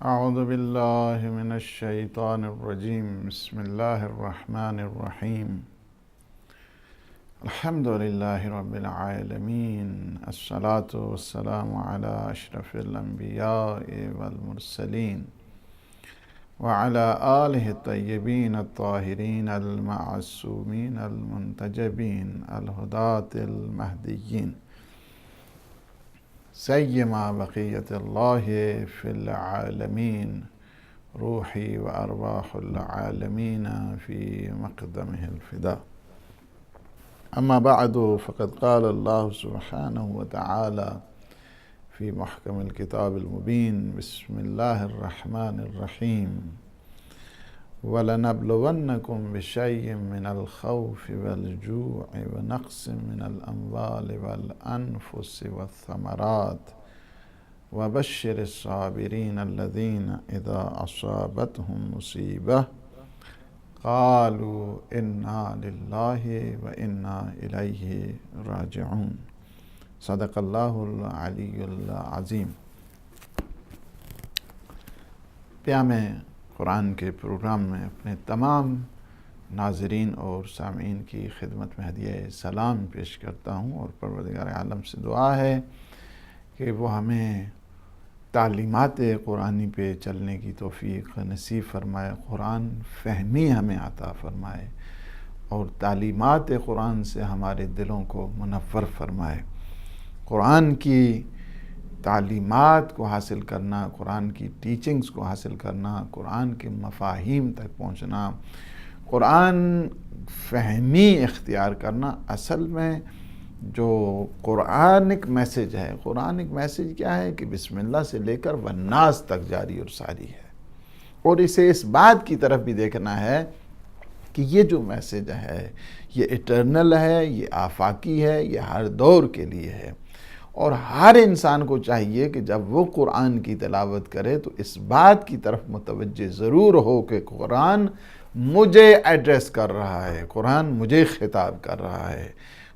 أعوذ بالله من الشيطان الرجيم بسم الله الرحمن الرحيم الحمد لله رب العالمين الصلاة والسلام على أشرف الأنبياء والمرسلين وعلى آله الطيبين الطاهرين المعصومين المنتجبين الهداة المهديين سيما بقية الله في العالمين روحي وأرواح العالمين في مقدمه الفداء. أما بعد، فقد قال الله سبحانه وتعالى في محكم الكتاب المبين بسم الله الرحمن الرحيم وَلَنَبْلُوَنَّكُمْ بِشَيْءٍ مِّنَ الْخَوْفِ وَالْجُوعِ وَنَقْصٍ مِّنَ الْأَمْوَالِ وَالْأَنفُسِ وَالثَّمَرَاتِ وَبَشِّرِ الصَّابِرِينَ الَّذِينَ إِذَا أَصَابَتْهُم مُّصِيبَةٌ قَالُوا إِنَّا لِلَّهِ وَإِنَّا إِلَيْهِ راجعون. صدق اللہ العلی العظیم. پیام قرآن کے پروگرام میں اپنے تمام ناظرین اور سامعین کی خدمت میں ہدیہ سلام پیش کرتا ہوں، اور پروردگار عالم سے دعا ہے کہ وہ ہمیں تعلیمات قرآنی پہ چلنے کی توفیق نصیب فرمائے، قرآن فہمی ہمیں عطا فرمائے اور تعلیمات قرآن سے ہمارے دلوں کو منور فرمائے. قرآن کی تعلیمات کو حاصل کرنا، قرآن کی ٹیچنگز کو حاصل کرنا، قرآن کے مفاہیم تک پہنچنا، قرآن فہمی اختیار کرنا، اصل میں جو قرآنک میسج ہے، قرآنک میسج کیا ہے کہ بسم اللہ سے لے کر والناس تک جاری اور ساری ہے، اور اسے اس بات کی طرف بھی دیکھنا ہے کہ یہ جو میسج ہے یہ ایٹرنل ہے، یہ آفاقی ہے، یہ ہر دور کے لیے ہے، اور ہر انسان کو چاہیے کہ جب وہ قرآن کی تلاوت کرے تو اس بات کی طرف متوجہ ضرور ہو کہ قرآن مجھے ایڈریس کر رہا ہے، قرآن مجھے خطاب کر رہا ہے،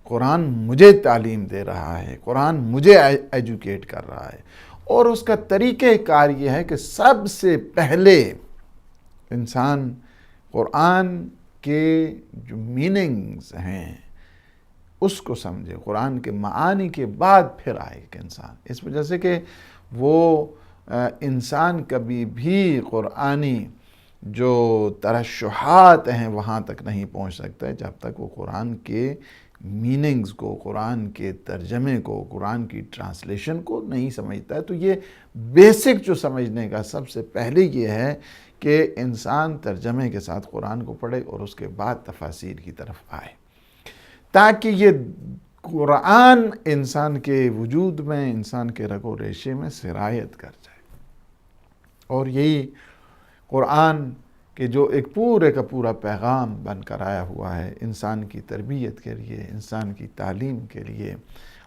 قرآن مجھے تعلیم دے رہا ہے، قرآن مجھے ایجوکیٹ کر رہا ہے. اور اس کا طریقہ کار یہ ہے کہ سب سے پہلے انسان قرآن کے جو میننگز ہیں اس کو سمجھے، قرآن کے معانی کے بعد پھر آئے کہ انسان، اس وجہ سے کہ وہ انسان کبھی بھی قرآنی جو ترشحات ہیں وہاں تک نہیں پہنچ سکتا ہے جب تک وہ قرآن کے میننگز کو، قرآن کے ترجمے کو، قرآن کی ٹرانسلیشن کو نہیں سمجھتا ہے. تو یہ بیسک جو سمجھنے کا سب سے پہلے یہ ہے کہ انسان ترجمے کے ساتھ قرآن کو پڑھے اور اس کے بعد تفاسیر کی طرف آئے، تاکہ یہ قرآن انسان کے وجود میں، انسان کے رگ و ریشے میں سرایت کر جائے. اور یہی قرآن کہ جو ایک پورے کا پورا پیغام بن کر آیا ہوا ہے انسان کی تربیت کے لیے، انسان کی تعلیم کے لیے،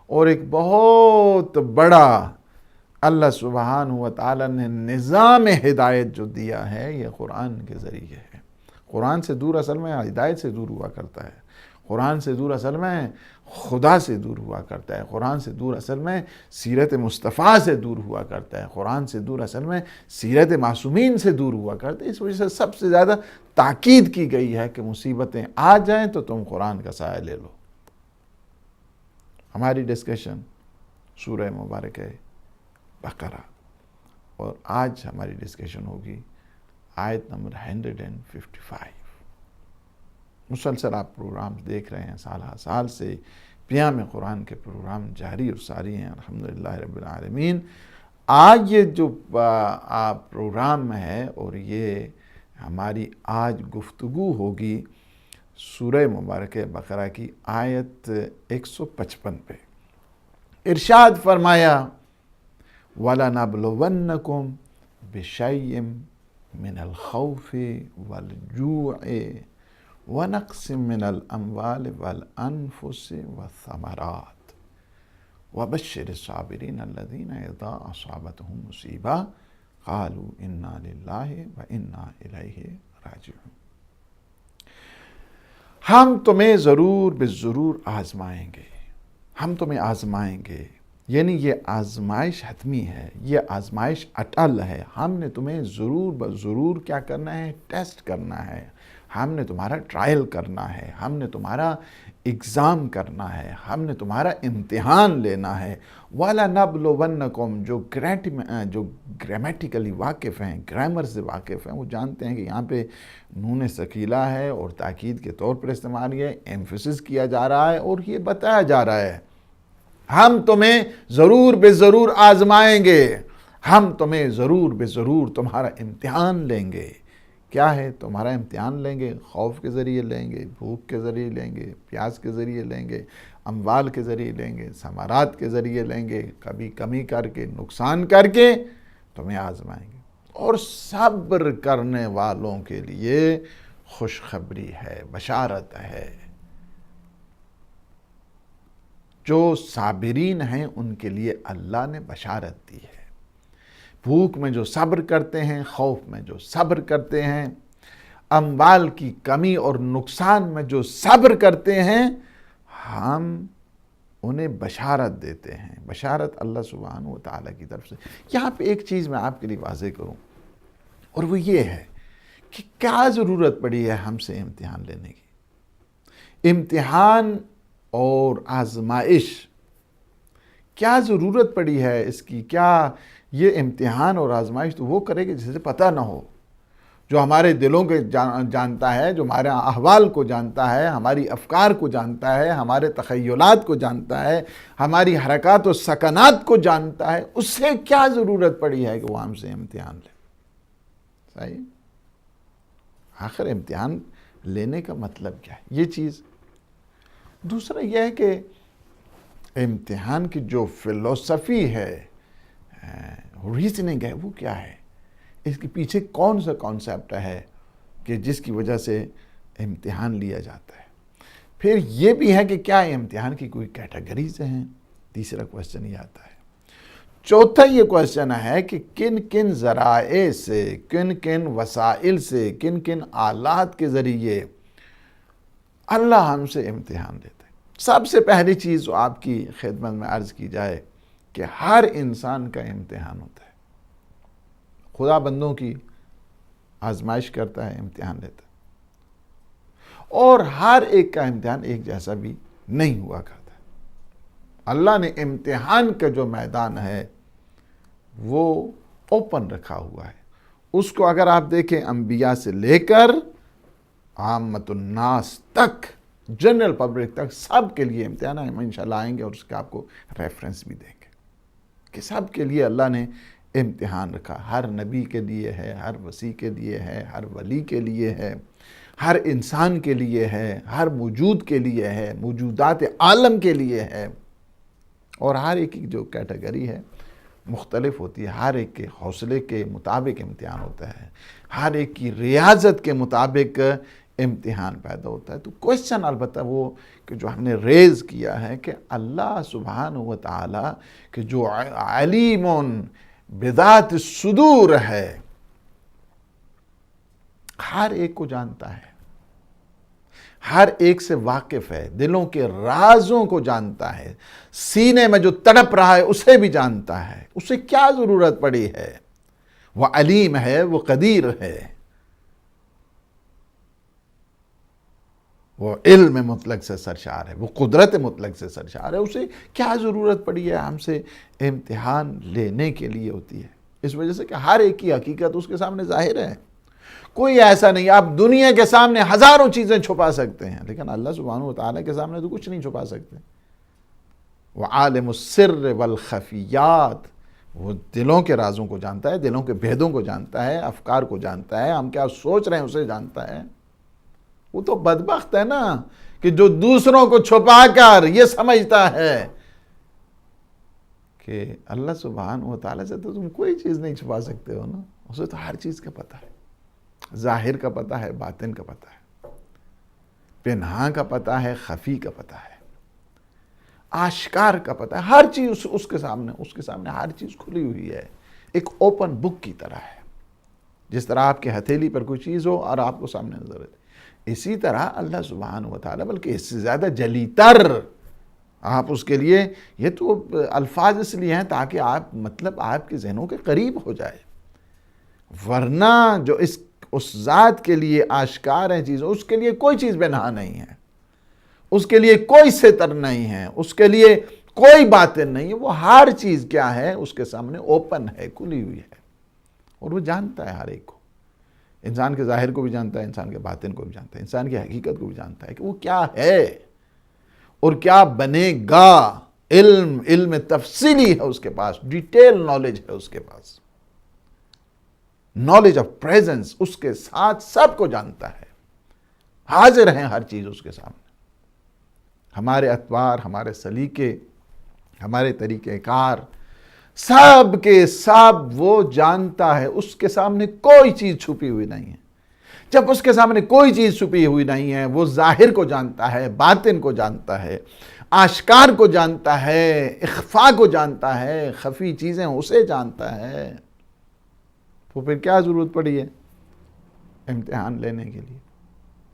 اور ایک بہت بڑا اللہ سبحانہ و تعالی نے نظام ہدایت جو دیا ہے یہ قرآن کے ذریعے ہے. قرآن سے دور اصل میں ہدایت سے دور ہوا کرتا ہے، قرآن سے دور اصل میں خدا سے دور ہوا کرتا ہے، قرآن سے دور اصل میں سیرت مصطفیٰ سے دور ہوا کرتا ہے، قرآن سے دور اصل میں سیرت معصومین سے دور ہوا کرتا ہے. اس وجہ سے سب سے زیادہ تاکید کی گئی ہے کہ مصیبتیں آ جائیں تو تم قرآن کا سایہ لے لو. ہماری ڈسکشن سورہ مبارکہ بقرہ، اور آج ہماری ڈسکشن ہوگی آیت نمبر 155. مسلسل آپ پروگرامز دیکھ رہے ہیں، سالہ سال سے پیام قرآن کے پروگرام جاری اور ساری ہیں الحمدللہ رب العالمین. آج یہ جو پروگرام ہے اور یہ ہماری آج گفتگو ہوگی سورہ مبارکہ بقرہ کی آیت 155 پہ. ارشاد فرمایا وَلَنَبْلُوَنَّكُمْ بِشَيْءٍ مِّنَ الْخَوْفِ وَالْجُوعِ وَنَقْصٍ مِّنَ الْأَمْوَالِ وَالْأَنفُسِ وَالثَّمَرَاتِ وَبَشِّرِ الصَّابِرِينَ الَّذِينَ إِذَا أَصَابَتْهُم مُّصِيبَةٌ قَالُوا إِنَّا لِلَّهِ وَإِنَّا إِلَيْهِ راجعون. ہم تمہیں ضرور بالضرور آزمائیں گے، ہم تمہیں آزمائیں گے یعنی یہ آزمائش حتمی ہے، یہ آزمائش اٹل ہے. ہم نے تمہیں ضرور بضرور کیا کرنا ہے؟ ٹیسٹ کرنا ہے. ہم نے تمہارا ٹرائل کرنا ہے، ہم نے تمہارا ایگزام کرنا ہے، ہم نے تمہارا امتحان لینا ہے. وَلَنَبْلُوَنَّكُمْ جو گرامیٹیکلی واقف ہیں، گرامر سے واقف ہیں، وہ جانتے ہیں کہ یہاں پہ نون ثقیلہ ہے اور تاکید کے طور پر استعمال ہے، ایمفسس کیا جا رہا ہے اور یہ بتایا جا رہا ہے ہم تمہیں ضرور بے ضرور آزمائیں گے، ہم تمہیں ضرور بے ضرور تمہارا امتحان لیں گے. کیا ہے تمہارا امتحان لیں گے؟ خوف کے ذریعے لیں گے، بھوک کے ذریعے لیں گے، پیاس کے ذریعے لیں گے، اموال کے ذریعے لیں گے، ثمرات کے ذریعے لیں گے، کبھی کمی کر کے نقصان کر کے تمہیں آزمائیں گے. اور صبر کرنے والوں کے لیے خوشخبری ہے، بشارت ہے. جو صابرین ہیں ان کے لیے اللہ نے بشارت دی ہے. بھوک میں جو صبر کرتے ہیں، خوف میں جو صبر کرتے ہیں، اموال کی کمی اور نقصان میں جو صبر کرتے ہیں، ہم انہیں بشارت دیتے ہیں. بشارت اللہ سبحانہ و تعالیٰ کی طرف سے. یہاں پہ ایک چیز میں آپ کے لیے واضح کروں، اور وہ یہ ہے کہ کیا ضرورت پڑی ہے ہم سے امتحان لینے کی؟ امتحان اور آزمائش کیا ضرورت پڑی ہے اس کی؟ کیا یہ امتحان اور آزمائش تو وہ کرے گا جسے پتہ نہ ہو، جو ہمارے دلوں کے جانتا ہے، جو ہمارے احوال کو جانتا ہے، ہماری افکار کو جانتا ہے، ہمارے تخیلات کو جانتا ہے، ہماری حرکات و سکنات کو جانتا ہے. اس سے کیا ضرورت پڑی ہے کہ وہ ہم سے امتحان لے؟ صحیح؟ آخر امتحان لینے کا مطلب کیا ہے؟ یہ چیز. دوسرا یہ ہے کہ امتحان کی جو فلسفی ہے، ریزننگ ہے، وہ کیا ہے؟ اس کے پیچھے کون سا کانسیپٹ ہے کہ جس کی وجہ سے امتحان لیا جاتا ہے؟ پھر یہ بھی ہے کہ کیا امتحان کی کوئی کیٹیگریز ہیں؟ تیسرا کویسچن یہ آتا ہے. چوتھا یہ کویسچن ہے کہ کن کن ذرائع سے، کن کن وسائل سے، کن کن آلات کے ذریعے اللہ ہم سے امتحان لیتا ہے. سب سے پہلی چیز جو آپ کی خدمت میں عرض کی جائے کہ ہر انسان کا امتحان ہوتا ہے. خدا بندوں کی آزمائش کرتا ہے، امتحان لیتا ہے، اور ہر ایک کا امتحان ایک جیسا بھی نہیں ہوا کرتا. اللہ نے امتحان کا جو میدان ہے وہ اوپن رکھا ہوا ہے. اس کو اگر آپ دیکھیں انبیاء سے لے کر عامت الناس تک، جنرل پبلک تک، سب کے لیے امتحان ہے. ہم انشاءاللہ آئیں گے اور اس کا آپ کو ریفرنس بھی دیں گے کہ سب کے لیے اللہ نے امتحان رکھا. ہر نبی کے لیے ہے، ہر وصی کے لیے ہے، ہر ولی کے لیے ہے، ہر انسان کے لیے ہے، ہر موجود کے لیے ہے، موجودات عالم کے لیے ہے. اور ہر ایک کی جو کیٹیگری ہے مختلف ہوتی ہے. ہر ایک کے حوصلے کے مطابق امتحان ہوتا ہے، ہر ایک کی ریاضت کے مطابق امتحان پیدا ہوتا ہے. تو کویسچن البتہ وہ کہ جو ہم نے ریز کیا ہے کہ اللہ سبحانہ و تعالی کہ جو علیم بذات الصدور ہے، ہر ایک کو جانتا ہے، ہر ایک سے واقف ہے، دلوں کے رازوں کو جانتا ہے، سینے میں جو تڑپ رہا ہے اسے بھی جانتا ہے. اسے کیا ضرورت پڑی ہے؟ وہ علیم ہے، وہ قدیر ہے، وہ علم مطلق سے سرشار ہے، وہ قدرت مطلق سے سرشار ہے. اسے کیا ضرورت پڑی ہے ہم سے امتحان لینے کے لیے ہوتی ہے؟ اس وجہ سے کہ ہر ایک کی حقیقت اس کے سامنے ظاہر ہے. کوئی ایسا نہیں، آپ دنیا کے سامنے ہزاروں چیزیں چھپا سکتے ہیں لیکن اللہ سبحانہ و تعالیٰ کے سامنے تو کچھ نہیں چھپا سکتے. وہ عالم السر والخفیات، وہ دلوں کے رازوں کو جانتا ہے، دلوں کے بھیدوں کو جانتا ہے، افکار کو جانتا ہے، ہم کیا سوچ رہے ہیں اسے جانتا ہے. وہ تو بدبخت ہے نا کہ جو دوسروں کو چھپا کر یہ سمجھتا ہے کہ اللہ سبحانہ و تعالیٰ سے تو تم کوئی چیز نہیں چھپا سکتے ہو نا. اسے تو ہر چیز کا پتہ ہے، ظاہر کا پتہ ہے، باطن کا پتہ ہے، پنہاں کا پتہ ہے، خفی کا پتہ ہے، آشکار کا پتہ ہے. ہر چیز اس کے سامنے ہر چیز کھلی ہوئی ہے، ایک اوپن بک کی طرح ہے. جس طرح آپ کے ہتھیلی پر کوئی چیز ہو اور آپ کو سامنے نظر آئے، اسی طرح اللہ سبحانہ و تعالیٰ بلکہ اس سے زیادہ جلی تر آپ اس کے لیے، یہ تو الفاظ اس لیے ہیں تاکہ آپ مطلب آپ کے ذہنوں کے قریب ہو جائے، ورنہ جو اس ذات کے لیے آشکار ہیں چیزیں، اس کے لیے کوئی چیز بے نہا نہیں ہے، اس کے لیے کوئی ستر نہیں ہے، اس کے لیے کوئی باطن نہیں ہے، وہ ہر چیز کیا ہے اس کے سامنے اوپن ہے، کھلی ہوئی ہے، اور وہ جانتا ہے ہر ایک کو، انسان کے ظاہر کو بھی جانتا ہے، انسان کے باطن کو بھی جانتا ہے، انسان کی حقیقت کو بھی جانتا ہے کہ وہ کیا ہے اور کیا بنے گا۔ علم تفصیلی ہے اس کے پاس، ڈیٹیل نالج ہے اس کے پاس، نالج آف پریزنس اس کے ساتھ سب کو جانتا ہے، حاضر ہیں ہر چیز اس کے سامنے، ہمارے اطوار، ہمارے سلیقے، ہمارے طریقہ کار، سب کے سب وہ جانتا ہے، اس کے سامنے کوئی چیز چھپی ہوئی نہیں ہے۔ جب اس کے سامنے کوئی چیز چھپی ہوئی نہیں ہے، وہ ظاہر کو جانتا ہے، باطن کو جانتا ہے، آشکار کو جانتا ہے، اخفاء کو جانتا ہے، خفی چیزیں اسے جانتا ہے، تو پھر کیا ضرورت پڑی ہے امتحان لینے کے لیے؟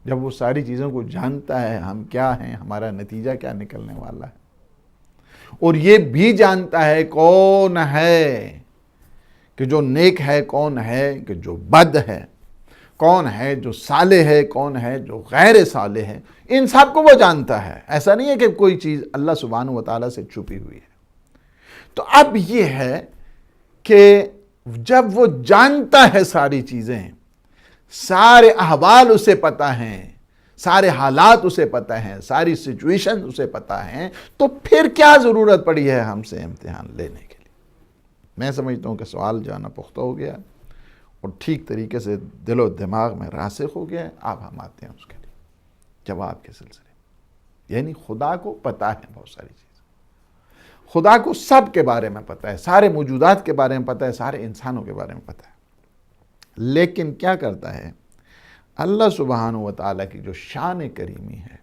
جب وہ ساری چیزوں کو جانتا ہے، ہم کیا ہیں، ہمارا نتیجہ کیا نکلنے والا ہے، اور یہ بھی جانتا ہے کون ہے کہ جو نیک ہے، کون ہے کہ جو بد ہے، کون ہے جو صالح ہے، کون ہے جو غیر صالح ہے، ان سب کو وہ جانتا ہے۔ ایسا نہیں ہے کہ کوئی چیز اللہ سبحانہ و تعالیٰ سے چھپی ہوئی ہے۔ تو اب یہ ہے کہ جب وہ جانتا ہے ساری چیزیں، سارے احوال اسے پتہ ہیں، سارے حالات اسے پتہ ہیں، ساری سچویشن اسے پتہ ہیں، تو پھر کیا ضرورت پڑی ہے ہم سے امتحان لینے کے لیے؟ میں سمجھتا ہوں کہ سوال جو ہے نا پختہ ہو گیا اور ٹھیک طریقے سے دل و دماغ میں راسخ ہو گیا ہے۔ اب ہم آتے ہیں اس کے لیے جواب کے سلسلے، یعنی خدا کو پتہ ہے بہت ساری چیزیں، خدا کو سب کے بارے میں پتہ ہے، سارے موجودات کے بارے میں پتہ ہے، سارے انسانوں کے بارے میں پتہ ہے، لیکن کیا کرتا ہے اللہ سبحانہ و تعالیٰ کی جو شان کریمی ہے،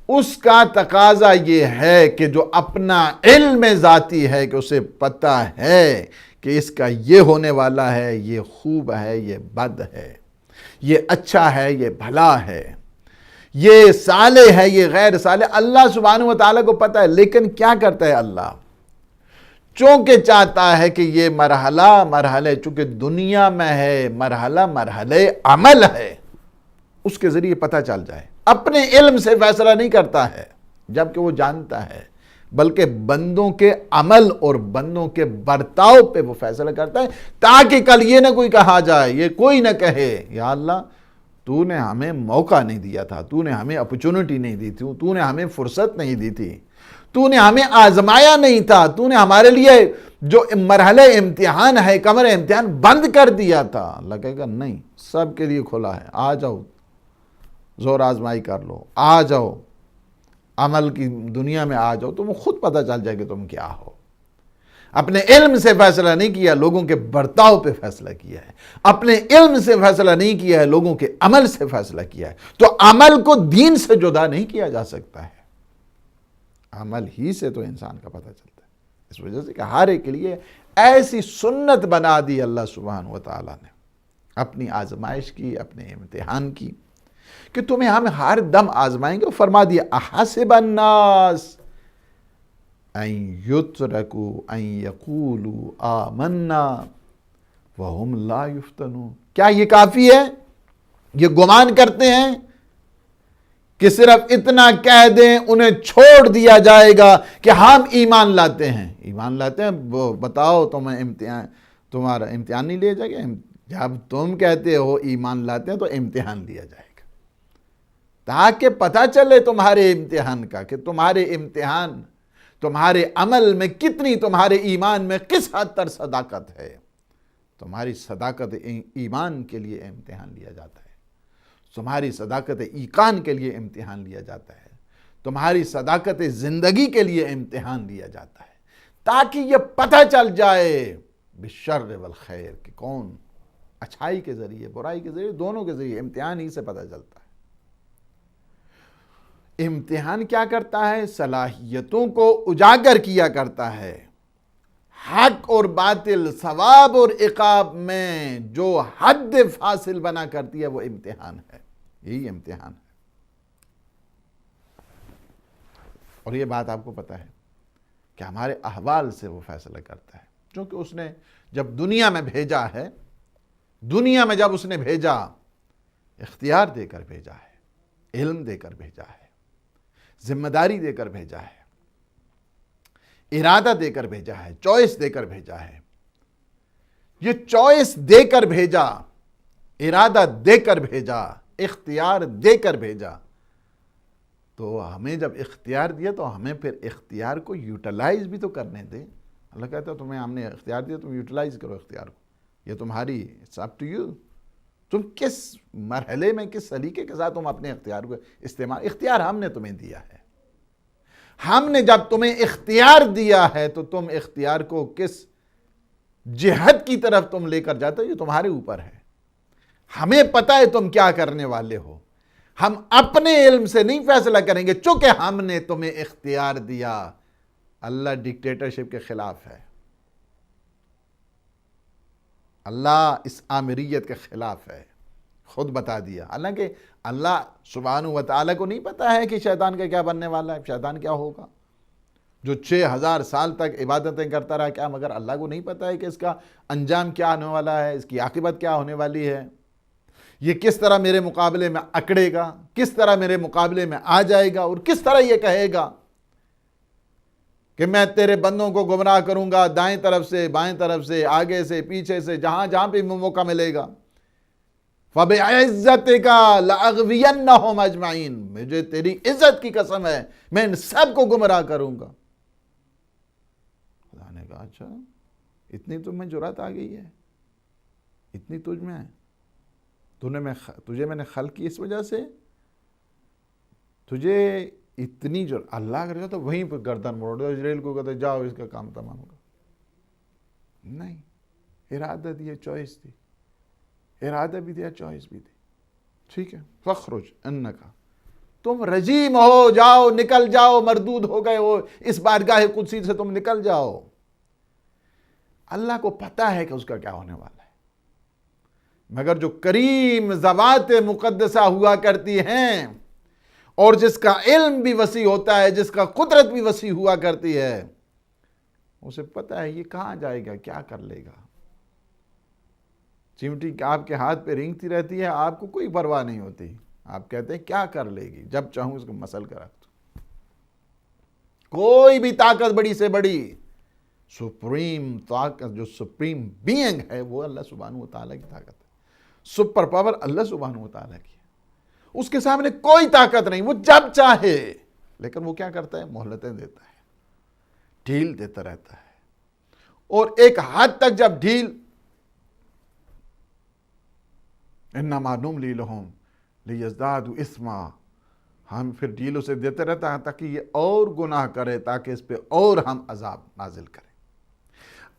اس کا تقاضا یہ ہے کہ جو اپنا علم ذاتی ہے کہ اسے پتہ ہے کہ اس کا یہ ہونے والا ہے، یہ خوب ہے، یہ بد ہے، یہ اچھا ہے، یہ بھلا ہے، یہ صالح ہے، یہ غیر صالح، اللہ سبحانہ و تعالیٰ کو پتہ ہے۔ لیکن کیا کرتا ہے اللہ؟ چونکہ چاہتا ہے کہ یہ مرحلہ چونکہ دنیا میں ہے، مرحلہ عمل ہے، اس کے ذریعے پتہ چل جائے۔ اپنے علم سے فیصلہ نہیں کرتا ہے جبکہ وہ جانتا ہے، بلکہ بندوں کے عمل اور بندوں کے برتاؤ پہ وہ فیصلہ کرتا ہے، تاکہ کل یہ نہ کوئی کہا جائے، یہ کوئی نہ کہے یا اللہ تو نے ہمیں موقع نہیں دیا تھا، تو نے ہمیں اپرچونٹی نہیں دی تھی، تو نے ہمیں فرصت نہیں دی تھی، تو نے ہمیں آزمایا نہیں تھا، تو نے ہمارے لیے جو مرحلہ امتحان ہے، کمر امتحان بند کر دیا تھا۔ اللہ کہے گا نہیں، سب کے لیے کھلا ہے، آ جاؤ، زور آزمائی کر لو، آ جاؤ، عمل کی دنیا میں آ جاؤ، تم خود پتہ چل جائے کہ تم کیا ہو۔ اپنے علم سے فیصلہ نہیں کیا، لوگوں کے برتاؤ پہ فیصلہ کیا ہے۔ اپنے علم سے فیصلہ نہیں کیا ہے، لوگوں کے عمل سے فیصلہ کیا ہے۔ تو عمل کو دین سے جدا نہیں کیا جا سکتا ہے، عمل ہی سے تو انسان کا پتہ چلتا ہے۔ اس وجہ سے کہ ہر ایک کے لیے ایسی سنت بنا دی اللہ سبحانہ و تعالیٰ نے اپنی آزمائش کی، اپنے امتحان کی، کہ تمہیں ہم ہر دم آزمائیں گے۔ فرما دیا احسب الناس ان یترکوا ان یقولوا آمنا وہم لا یفتنون، کیا یہ کافی ہے؟ یہ گمان کرتے ہیں کہ صرف اتنا کہہ دیں انہیں چھوڑ دیا جائے گا کہ ہم ایمان لاتے ہیں؟ ایمان لاتے ہیں، وہ بتاؤ تمہیں تمہارا امتحان نہیں لیا جائے گا؟ جب تم کہتے ہو ایمان لاتے ہیں تو امتحان لیا جائے گا، تاکہ پتہ چلے تمہارے امتحان کا کہ تمہارے امتحان تمہارے عمل میں کتنی، تمہارے ایمان میں کس حد تک صداقت ہے۔ تمہاری صداقت ایمان کے لیے امتحان لیا جاتا ہے، تمہاری صداقت ایقان کے لیے امتحان لیا جاتا ہے، تمہاری صداقت زندگی کے لیے امتحان لیا جاتا ہے، تاکہ یہ پتہ چل جائے بالشر والخیر کہ کون اچھائی کے ذریعے، برائی کے ذریعے، دونوں کے ذریعے امتحان ہی سے پتہ چلتا ہے۔ امتحان کیا کرتا ہے؟ صلاحیتوں کو اجاگر کیا کرتا ہے، حق اور باطل، ثواب اور عقاب میں جو حد فاصل بنا کرتی ہے وہ امتحان ہے، یہی امتحان ہے۔ اور یہ بات آپ کو پتہ ہے کہ ہمارے احوال سے وہ فیصلہ کرتا ہے، چونکہ اس نے جب دنیا میں بھیجا ہے، دنیا میں جب اس نے بھیجا، اختیار دے کر بھیجا ہے، علم دے کر بھیجا ہے، ذمہ داری دے کر بھیجا ہے، ارادہ دے کر بھیجا ہے، چوائس دے کر بھیجا ہے۔ یہ چوائس دے کر بھیجا، ارادہ دے کر بھیجا، اختیار دے کر بھیجا، تو ہمیں جب اختیار دیا تو ہمیں پھر اختیار کو یوٹیلائز بھی تو کرنے دے۔ اللہ کہتا ہے تمہیں ہم نے اختیار دیا، تم یوٹیلائز کرو اختیار کو، یہ تمہاری، اٹس اپ ٹو یو، تم کس مرحلے میں، کس سلیقے کے ساتھ تم اپنے اختیار کو استعمال، اختیار ہم نے تمہیں دیا ہے۔ ہم نے جب تمہیں اختیار دیا ہے تو تم اختیار کو کس جہت کی طرف تم لے کر جاتے ہو، یہ تمہارے اوپر ہے۔ ہمیں پتہ ہے تم کیا کرنے والے ہو، ہم اپنے علم سے نہیں فیصلہ کریں گے، چونکہ ہم نے تمہیں اختیار دیا۔ اللہ ڈکٹیٹرشپ کے خلاف ہے، اللہ اس آمریت کے خلاف ہے، خود بتا دیا۔ حالانکہ اللہ سبحانہ و تعالیٰ کو نہیں پتا ہے کہ شیطان کا کیا بننے والا ہے، شیطان کیا ہوگا، جو 6000 سال تک عبادتیں کرتا رہا، کیا مگر اللہ کو نہیں پتا ہے کہ اس کا انجام کیا ہونے والا ہے، اس کی عاقبت کیا ہونے والی ہے، یہ کس طرح میرے مقابلے میں اکڑے گا، کس طرح میرے مقابلے میں آ جائے گا، اور کس طرح یہ کہے گا کہ میں تیرے بندوں کو گمراہ کروں گا، دائیں طرف سے، بائیں طرف سے، آگے سے، پیچھے سے، جہاں جہاں پہ موقع ملے گا۔ فَبِعِزَّتِكَ لَأَغْوِيَنَّهُمْ أَجْمَعِينَ، مجھے تیری عزت کی قسم ہے میں ان سب کو گمراہ کروں گا۔ خدا نے کہا اچھا اتنی تم میں جرات آ گئی ہے، اتنی تجھ میں ہے، تجھے میں نے خلق کی اس وجہ سے، تجھے اتنی جرات۔ اللہ کرے گا تو وہیں پہ گردن موڑ دو، اسرائیل کو کہتے جاؤ اس کا کام تمام ہوگا، نہیں، ارادہ دیا، چوائس دی، ارادہ بھی دیا، چوائس بھی دی، ٹھیک ہے۔ فخرج انکا، تم رجیم ہو، جاؤ، نکل جاؤ، مردود ہو گئے ہو، اس بارگاہ قدسی سے تم نکل جاؤ۔ اللہ کو پتا ہے کہ اس کا کیا ہونے والا ہے، مگر جو کریم ذوات مقدسہ ہوا کرتی ہیں، اور جس کا علم بھی وسیع ہوتا ہے، جس کا قدرت بھی وسیع ہوا کرتی ہے، اسے پتا ہے یہ کہاں جائے گا، کیا کر لے گا۔ چمٹی آپ کے ہاتھ پہ رینگتی رہتی ہے، آپ کو کوئی پرواہ نہیں ہوتی، آپ کہتے ہیں کیا کر لے گی، جب چاہوں اس کو مسل کر رکھ دوں۔ کوئی بھی طاقت بڑی سے بڑی، سپریم طاقت، جو سپریم بینگ ہے، وہ اللہ سبحانہ و تعالیٰ کی طاقت ہے، سپر پاور اللہ سبحانہ و تعالیٰ کی ہے، اس کے سامنے کوئی طاقت نہیں، وہ جب چاہے، لیکن وہ کیا کرتا ہے، مہلتیں دیتا ہے، ڈھیل دیتا رہتا ہے، اور ایک حد تک جب ڈھیل، انما نملی لہم لیزدادوا اثما، ہم پھر ڈھیل اسے دیتے رہتا ہے تاکہ یہ اور گناہ کرے، تاکہ اس پہ اور ہم عذاب نازل کریں۔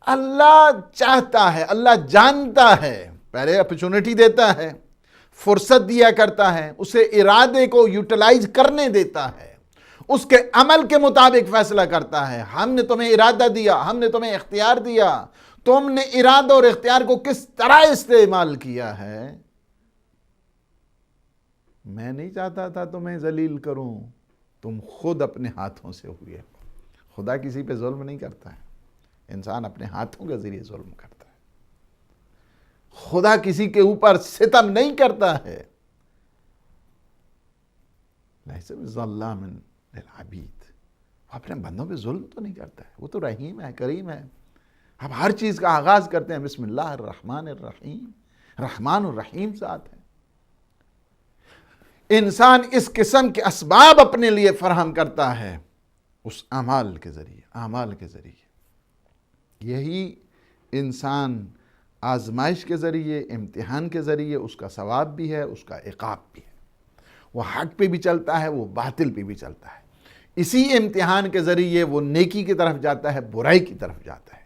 اللہ چاہتا ہے، اللہ جانتا ہے، پہلے اپرچونٹی دیتا ہے، فرصت دیا کرتا ہے، اسے ارادے کو یوٹیلائز کرنے دیتا ہے، اس کے عمل کے مطابق فیصلہ کرتا ہے۔ ہم نے تمہیں ارادہ دیا، ہم نے تمہیں اختیار دیا، تم نے ارادہ اور اختیار کو کس طرح استعمال کیا ہے۔ میں نہیں چاہتا تھا تمہیں ذلیل کروں، تم خود اپنے ہاتھوں سے ہوئے۔ خدا کسی پہ ظلم نہیں کرتا ہے، انسان اپنے ہاتھوں کے ذریعے ظلم کرتا ہے۔ خدا کسی کے اوپر ستم نہیں کرتا ہے۔ لیس بظلام للعبید، وہ اپنے بندوں پہ ظلم تو نہیں کرتا ہے، وہ تو رحیم ہے، کریم ہے۔ ہم ہر چیز کا آغاز کرتے ہیں بسم اللہ الرحمن الرحیم، رحمان الرحیم ساتھ ہے۔ انسان اس قسم کے اسباب اپنے لیے فراہم کرتا ہے اس اعمال کے ذریعے، یہی انسان آزمائش کے ذریعے، امتحان کے ذریعے، اس کا ثواب بھی ہے، اس کا عقاب بھی ہے، وہ حق پہ بھی چلتا ہے، وہ باطل پہ بھی چلتا ہے۔ اسی امتحان کے ذریعے وہ نیکی کی طرف جاتا ہے، برائی کی طرف جاتا ہے۔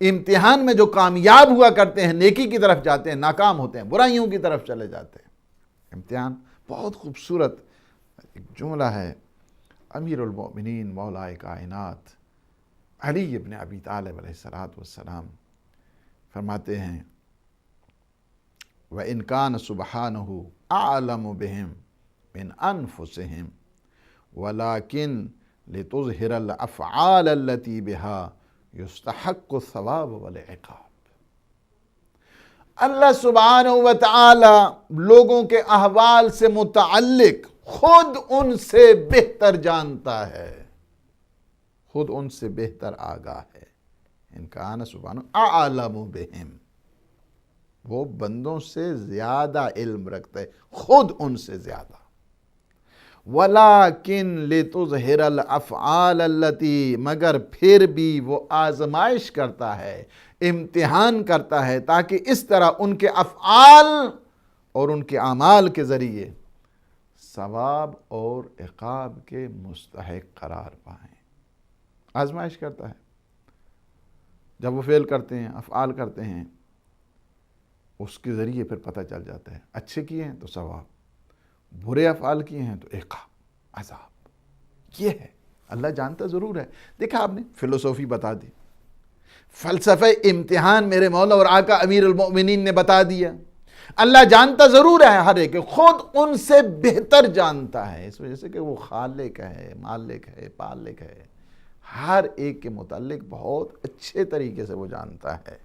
امتحان میں جو کامیاب ہوا کرتے ہیں نیکی کی طرف جاتے ہیں، ناکام ہوتے ہیں برائیوں کی طرف چلے جاتے ہیں۔ امتحان بہت خوبصورت ایک جملہ ہے، امیر المؤمنین مولا کائنات علی ابن ابی طالب علیہ السلام فرماتے ہیں وَإِنْ كَانَ سُبْحَانَهُ أَعْلَمُ بِهِمْ مِنْ أَنفُسِهِمْ وَلَكِنْ لِتُظْهِرَ الْأَفْعَالَ الَّتِي بِهَا يُسْتَحَقُّ الثَّوَابُ وَالْعِقَابُ۔ اللہ سبحانہ و تعالی لوگوں کے احوال سے متعلق خود ان سے بہتر جانتا ہے، خود ان سے بہتر آگاہ ہے۔ ان کان سبحانہ اعلم بہم، وہ بندوں سے زیادہ علم رکھتا ہے، خود ان سے زیادہ۔ وَلَٰكِن لِتُظْهِرَ الْأَفْعَالَ الَّتِي، مگر پھر بھی وہ آزمائش کرتا ہے، امتحان کرتا ہے، تاکہ اس طرح ان کے افعال اور ان کے اعمال کے ذریعے ثواب اور عقاب کے مستحق قرار پائیں۔ آزمائش کرتا ہے، جب وہ فعل کرتے ہیں، افعال کرتے ہیں، اس کے ذریعے پھر پتہ چل جاتا ہے، اچھے کیے ہیں تو ثواب، برے افعال کیے ہیں تو عقاب، عذاب۔ یہ ہے، اللہ جانتا ضرور ہے۔ دیکھا آپ نے فلسفی بتا دی، فلسفہ امتحان میرے مولا اور آقا امیر المؤمنین نے بتا دیا۔ اللہ جانتا ضرور ہے ہر ایک، خود ان سے بہتر جانتا ہے، اس وجہ سے کہ وہ خالق ہے، مالک ہے، پالک ہے، ہر ایک کے متعلق بہت اچھے طریقے سے وہ جانتا ہے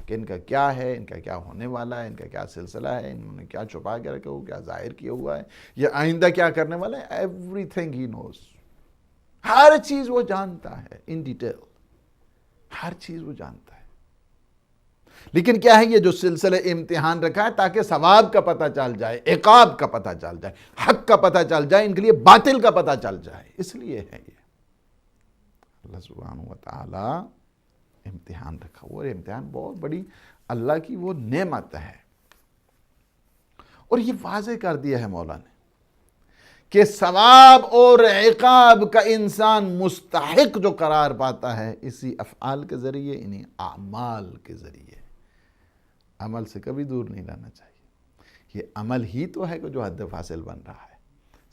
کہ ان کا کیا ہے، ان کا کیا ہونے والا ہے، ان کا کیا سلسلہ ہے، انہوں نے کیا چھپا کے رکھا ہوا، کیا ظاہر کیا ہوا ہے، یا آئندہ کیا کرنے والا ہے۔ ایوری تھنگ ہی نوز، ہر چیز وہ جانتا ہے ان ڈیٹیل، ہر چیز وہ جانتا ہے۔ لیکن کیا ہے، یہ جو سلسلہ امتحان رکھا ہے تاکہ ثواب کا پتہ چل جائے، عقاب کا پتہ چل جائے، حق کا پتہ چل جائے، ان کے لیے باطل کا پتہ چل جائے، اس لیے ہے یہ۔ اللہ سبحانہ و تعالی امتحان رکھا، وہ امتحان بہت بڑی اللہ کی وہ نعمت ہے، اور یہ واضح کر دیا ہے مولا نے کہ ثواب اور عقاب کا انسان مستحق جو قرار پاتا ہے اسی افعال کے ذریعے، انہیں اعمال کے ذریعے۔ عمل سے کبھی دور نہیں رہنا چاہیے، یہ عمل ہی تو ہے کہ جو حد فاصل بن رہا ہے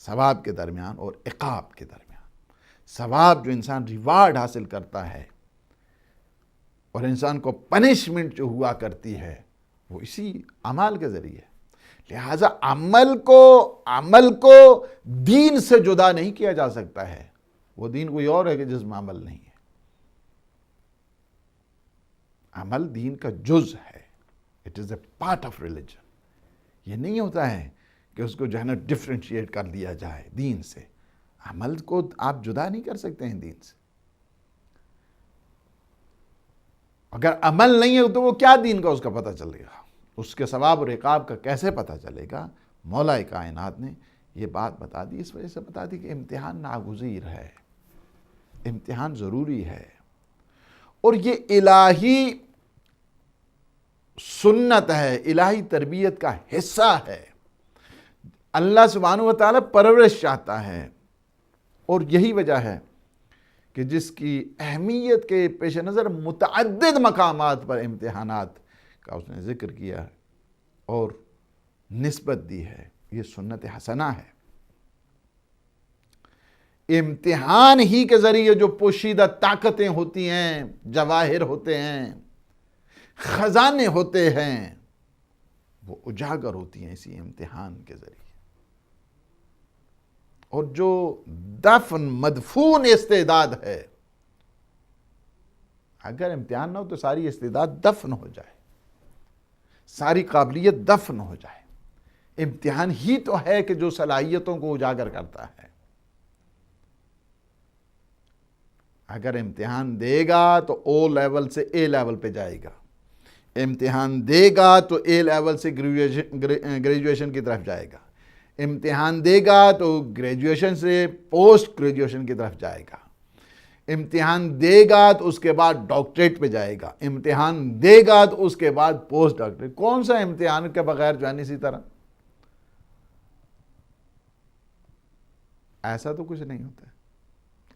ثواب کے درمیان اور عقاب کے درمیان۔ ثواب جو انسان ریوارڈ حاصل کرتا ہے اور انسان کو پنشمنٹ جو ہوا کرتی ہے، وہ اسی عمل کے ذریعے۔ لہٰذا عمل کو دین سے جدا نہیں کیا جا سکتا ہے، وہ دین کوئی اور ہے کہ جس میں عمل نہیں ہے۔ عمل دین کا جز ہے، it is a part of religion۔ یہ نہیں ہوتا ہے کہ اس کو جو ہے نا ڈفرینشیٹ کر دیا جائے دین سے، عمل کو آپ جدا نہیں کر سکتے ہیں دین سے۔ اگر عمل نہیں ہے تو وہ کیا دین کا اس کا پتہ چلے گا، اس کے ثواب اور عقاب کا کیسے پتہ چلے گا؟ مولا کائنات نے یہ بات بتا دی، اس وجہ سے بتا دی کہ امتحان ناگزیر ہے، امتحان ضروری ہے، اور یہ الہی سنت ہے، الہی تربیت کا حصہ ہے۔ اللہ سبحانہ و تعالیٰ پرورش چاہتا ہے، اور یہی وجہ ہے کہ جس کی اہمیت کے پیش نظر متعدد مقامات پر امتحانات کا اس نے ذکر کیا ہے اور نسبت دی ہے، یہ سنت حسنہ ہے۔ امتحان ہی کے ذریعے جو پوشیدہ طاقتیں ہوتی ہیں، جواہر ہوتے ہیں، خزانے ہوتے ہیں، وہ اجاگر ہوتی ہیں اسی امتحان کے ذریعے۔ اور جو دفن مدفون استعداد ہے، اگر امتحان نہ ہو تو ساری استعداد دفن ہو جائے، ساری قابلیت دفن ہو جائے۔ امتحان ہی تو ہے کہ جو صلاحیتوں کو اجاگر کرتا ہے۔ اگر امتحان دے گا تو او لیول سے اے لیول پہ جائے گا، امتحان دے گا تو اے لیول سے گریجویشن کی طرف جائے گا، امتحان دے گا تو گریجویشن سے پوسٹ گریجویشن کی طرف جائے گا، امتحان دے گا تو اس کے بعد ڈاکٹریٹ پہ جائے گا، امتحان دے گا تو اس کے بعد پوسٹ ڈاکٹریٹ۔ کون سا امتحان کے بغیر جو ہے اسی طرح؟ ایسا تو کچھ نہیں ہوتا ہے،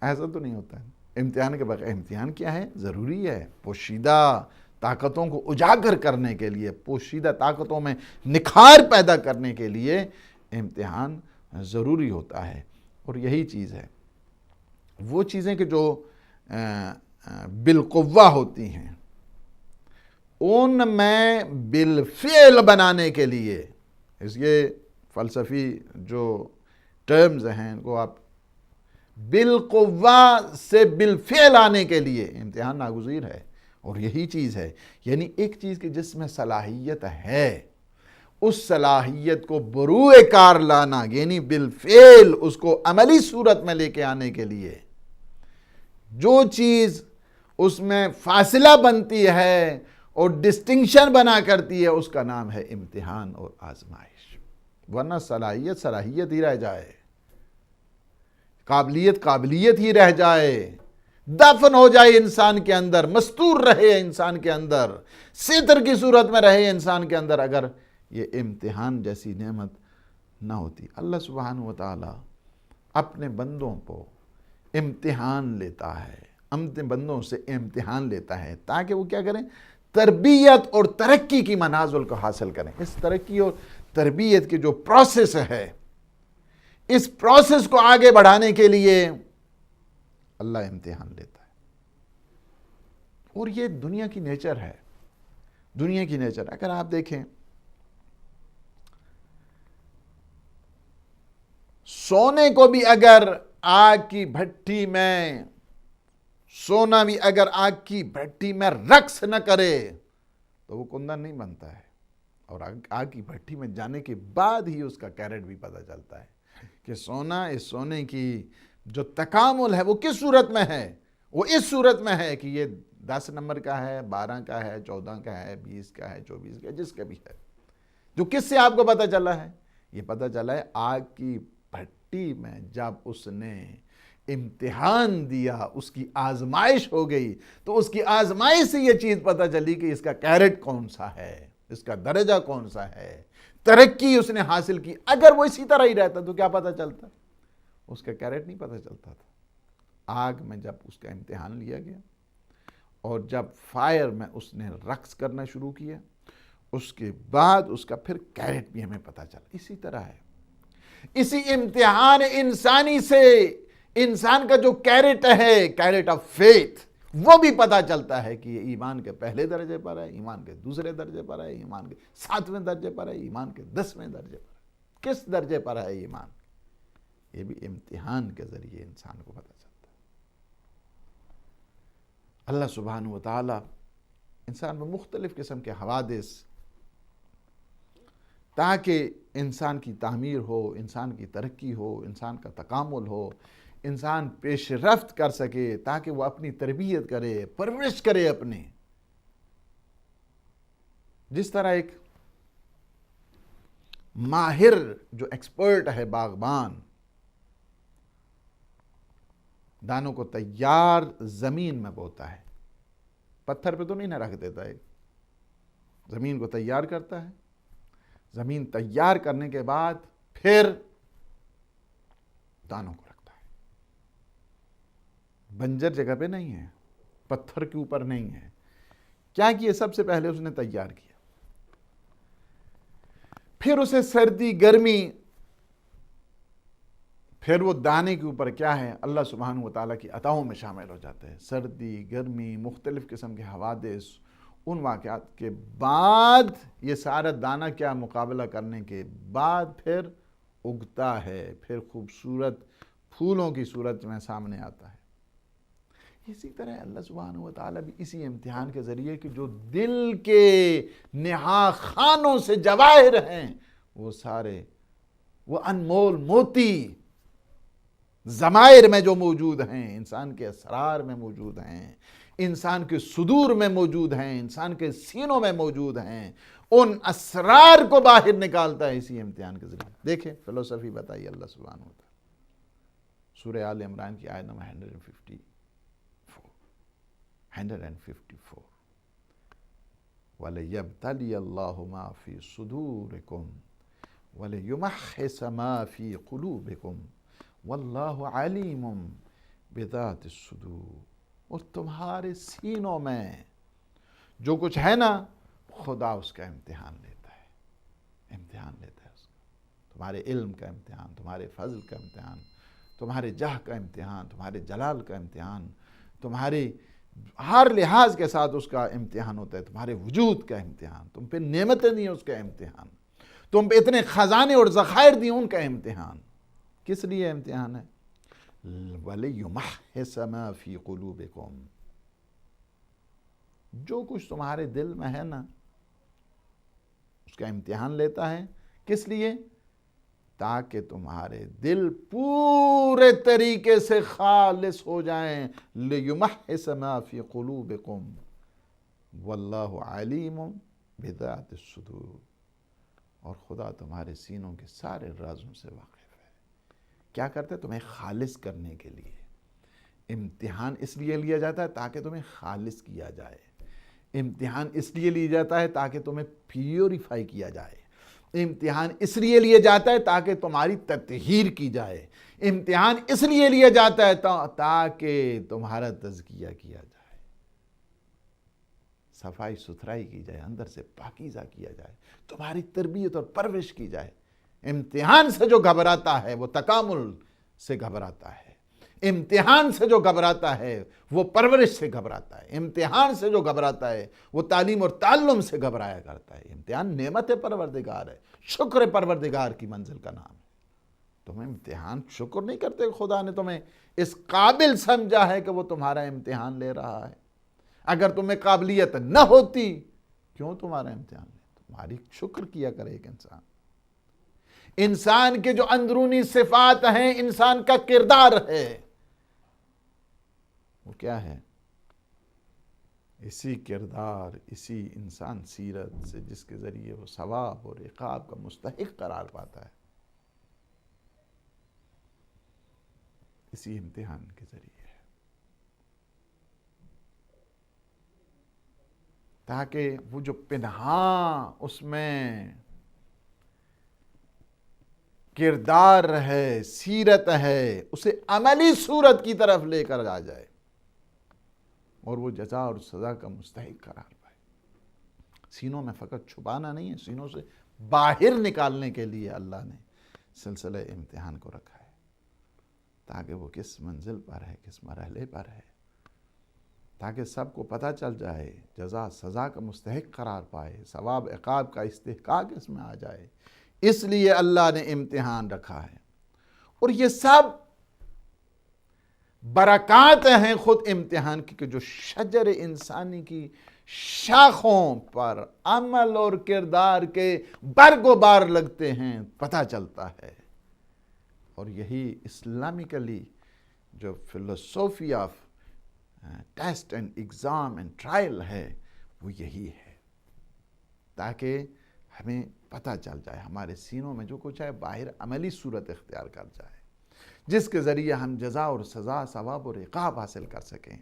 ایسا تو نہیں ہوتا ہے امتحان کے بغیر۔ امتحان کیا ہے؟ ضروری ہے، پوشیدہ طاقتوں کو اجاگر کرنے کے لیے، پوشیدہ طاقتوں میں نکھار پیدا کرنے کے لیے امتحان ضروری ہوتا ہے۔ اور یہی چیز ہے، وہ چیزیں کہ جو بالقوہ ہوتی ہیں، ان میں بالفعل بنانے کے لیے، اس یہ فلسفی جو ٹرمز ہیں ان کو آپ بالقوہ سے بالفعل آنے کے لیے امتحان ناگزیر ہے۔ اور یہی چیز ہے، یعنی ایک چیز کی جس میں صلاحیت ہے، اس صلاحیت کو بروئے کار لانا، یعنی بالفعل اس کو عملی صورت میں لے کے آنے کے لیے جو چیز اس میں فاصلہ بنتی ہے اور ڈسٹنکشن بنا کرتی ہے، اس کا نام ہے امتحان اور آزمائش۔ ورنہ صلاحیت ہی رہ جائے، قابلیت ہی رہ جائے، دفن ہو جائے انسان کے اندر، مستور رہے انسان کے اندر، ستر کی صورت میں رہے انسان کے اندر، اگر یہ امتحان جیسی نعمت نہ ہوتی۔ اللہ سبحانہ وتعالی اپنے بندوں کو امتحان لیتا ہے، اپنے بندوں سے امتحان لیتا ہے تاکہ وہ کیا کریں؟ تربیت اور ترقی کی منازل کو حاصل کریں۔ اس ترقی اور تربیت کی جو پروسیس ہے، اس پروسیس کو آگے بڑھانے کے لیے اللہ امتحان لیتا ہے۔ اور یہ دنیا کی نیچر ہے، دنیا کی نیچر۔ اگر آپ دیکھیں، سونے کو بھی اگر آگ کی بھٹی میں، سونا بھی اگر آگ کی بھٹی میں رقص نہ کرے تو وہ کندن نہیں بنتا ہے، اور آگ کی بھٹی میں جانے کے بعد ہی اس کا کیرٹ بھی پتہ چلتا ہے کہ سونا، اس سونے کی جو تکامل ہے وہ کس صورت میں ہے۔ وہ اس صورت میں ہے کہ یہ 10 نمبر کا ہے، 12 کا ہے، 14 کا ہے، 20 کا ہے، 24 کا ہے، جس کا بھی ہے۔ جو کس سے آپ کو پتہ چلا ہے؟ یہ پتہ چلا ہے آگ کی بھٹی میں جب اس نے امتحان دیا، اس کی آزمائش ہو گئی، تو اس کی آزمائش سے یہ چیز پتہ چلی کہ اس کا کیرٹ کون سا ہے، اس کا درجہ کون سا ہے، ترقی اس نے حاصل کی۔ اگر وہ اسی طرح ہی رہتا تو کیا پتہ چلتا؟ اس کا کیرٹ نہیں پتہ چلتا تھا۔ آگ میں جب اس کا امتحان لیا گیا اور جب فائر میں اس نے رقص کرنا شروع کیا، اس کے بعد اس کا پھر کیرٹ بھی ہمیں پتہ چلا۔ اسی طرح ہے، اسی امتحان انسانی سے انسان کا جو کیرٹ ہے، کیرٹ آف فیتھ، وہ بھی پتہ چلتا ہے کہ یہ ایمان کے پہلے درجے پر ہے، ایمان کے دوسرے درجے پر ہے، ایمان کے 7ویں درجے پر ہے، ایمان کے 10ویں درجے پر ہے۔ کس درجے پر ہے ایمان؟ یہ بھی امتحان کے ذریعے انسان کو پتہ چلتا ہے۔ اللہ سبحانہ وتعالی انسان میں مختلف قسم کے حوادث، تاکہ انسان کی تعمیر ہو، انسان کی ترقی ہو، انسان کا تکامل ہو، انسان پیش رفت کر سکے، تاکہ وہ اپنی تربیت کرے، پرورش کرے اپنے۔ جس طرح ایک ماہر جو ایکسپرٹ ہے، باغبان، دانوں کو تیار زمین میں بوتا ہے، پتھر پہ تو نہیں نہ رکھ دیتا ہے، زمین کو تیار کرتا ہے، زمین تیار کرنے کے بعد پھر دانوں کو رکھتا ہے، بنجر جگہ پہ نہیں ہے، پتھر کے اوپر نہیں ہے۔ کیا کیا؟ سب سے پہلے اس نے تیار کیا، پھر اسے سردی گرمی، پھر وہ دانے کے اوپر کیا ہے؟ اللہ سبحانہ وتعالیٰ کی عطاؤں میں شامل ہو جاتے ہیں۔ سردی، گرمی، مختلف قسم کے حوادث، ان واقعات کے بعد یہ سارا دانہ کیا مقابلہ کرنے کے بعد پھر اگتا ہے، پھر خوبصورت پھولوں کی صورت میں سامنے آتا ہے۔ اسی طرح اللہ سبحانہ وتعالیٰ بھی اسی امتحان کے ذریعے کہ جو دل کے نہا خانوں سے جواہر ہیں، وہ سارے، وہ انمول موتی ضمائر میں جو موجود ہیں، انسان کے اسرار میں موجود ہیں، انسان کے صدور میں موجود ہیں، انسان کے سینوں میں موجود ہیں، ان اسرار کو باہر نکالتا ہے اسی امتحان کے ذریعے۔ دیکھیں فلسفی بتائی اللہ سبحانہ وتعالی، سورہ آل عمران کی آیت نمبر 154 وَلِيَبْتَلِيَ اللَّهُ مَا فِي صُدُورِكُمْ وَلِيُمَحِّصَ مَا فِي قُلُوبِكُمْ وَاللَّهُ عَلِيمٌ بِذَاتِ الصُّدُورِ۔ اور تمہارے سینوں میں جو کچھ ہے نا، خدا اس کا امتحان لیتا ہے، امتحان لیتا ہے اس کا، تمہارے علم کا امتحان، تمہارے فضل کا امتحان، تمہارے جاہ کا امتحان، تمہارے جلال کا امتحان، تمہارے ہر لحاظ کے ساتھ اس کا امتحان ہوتا ہے، تمہارے وجود کا امتحان، تم پہ نعمتیں دی اس کا امتحان، تم پہ اتنے خزانے اور ذخائر دی ان کا امتحان۔ کس لیے امتحان ہے؟ وَلِيُمَحِّصَ مَا فِي قُلُوبِكُمْ، جو کچھ تمہارے دل میں ہے نا اس کا امتحان لیتا ہے. کس لیے؟ تاکہ تمہارے دل پورے طریقے سے خالص ہو جائیں. لِيُمَحِّصَ مَا فِي قُلُوبِكُمْ وَاللَّهُ عَلِيمٌ بِذَاتِ الصُّدُورِ، اور خدا تمہارے سینوں کے سارے رازوں سے واقف ہے. کیا کرتے ہیں؟ تمہیں خالص کرنے کے لیے. امتحان اس لیے لیا جاتا ہے تاکہ تمہیں خالص کیا جائے. امتحان اس لیے لیا جاتا ہے تاکہ تمہیں پیوریفائی کیا جائے. امتحان اس لیے لیا جاتا ہے تاکہ تمہاری تطہیر کی جائے. امتحان اس لیے لیا جاتا ہے تاکہ تمہارا تزکیہ کیا جائے، صفائی ستھرائی کی جائے، اندر سے پاکیزہ کیا جائے، تمہاری تربیت اور پرورش کی جائے. امتحان سے جو گھبراتا ہے وہ تکامل سے گھبراتا ہے. امتحان سے جو گھبراتا ہے وہ پرورش سے گھبراتا ہے. امتحان سے جو گھبراتا ہے وہ تعلیم اور تعلم سے گھبرایا کرتا ہے. امتحان نعمت پروردگار ہے، شکر پروردگار کی منزل کا نام ہے. تمہیں امتحان شکر نہیں کرتے، خدا نے تمہیں اس قابل سمجھا ہے کہ وہ تمہارا امتحان لے رہا ہے. اگر تمہیں قابلیت نہ ہوتی کیوں تمہارا امتحان لے؟ تمہاری شکر کیا کرے ایک انسان. انسان کے جو اندرونی صفات ہیں، انسان کا کردار ہے، وہ کیا ہے؟ اسی کردار، اسی انسان سیرت سے جس کے ذریعے وہ ثواب اور عقاب کا مستحق قرار پاتا ہے، اسی امتحان کے ذریعے ہے. تاکہ وہ جو پنہاں اس میں کردار ہے، سیرت ہے، اسے عملی صورت کی طرف لے کر آ جائے اور وہ جزا اور سزا کا مستحق قرار پائے. سینوں میں فقط چھپانا نہیں ہے، سینوں سے باہر نکالنے کے لیے اللہ نے سلسلہ امتحان کو رکھا ہے، تاکہ وہ کس منزل پر ہے، کس مرحلے پر ہے، تاکہ سب کو پتہ چل جائے، جزا سزا کا مستحق قرار پائے، ثواب عقاب کا استحقاق اس میں آ جائے. اس لیے اللہ نے امتحان رکھا ہے. اور یہ سب برکات ہیں خود امتحان کی، کہ جو شجر انسانی کی شاخوں پر عمل اور کردار کے برگ و بار لگتے ہیں، پتہ چلتا ہے. اور یہی اسلامکلی جو فلسفی of test and exam and trial ہے وہ یہی ہے، تاکہ ہمیں پتہ چل جائے، ہمارے سینوں میں جو کچھ ہے باہر عملی صورت اختیار کر جائے، جس کے ذریعے ہم جزا اور سزا، ثواب اور عقاب حاصل کر سکیں.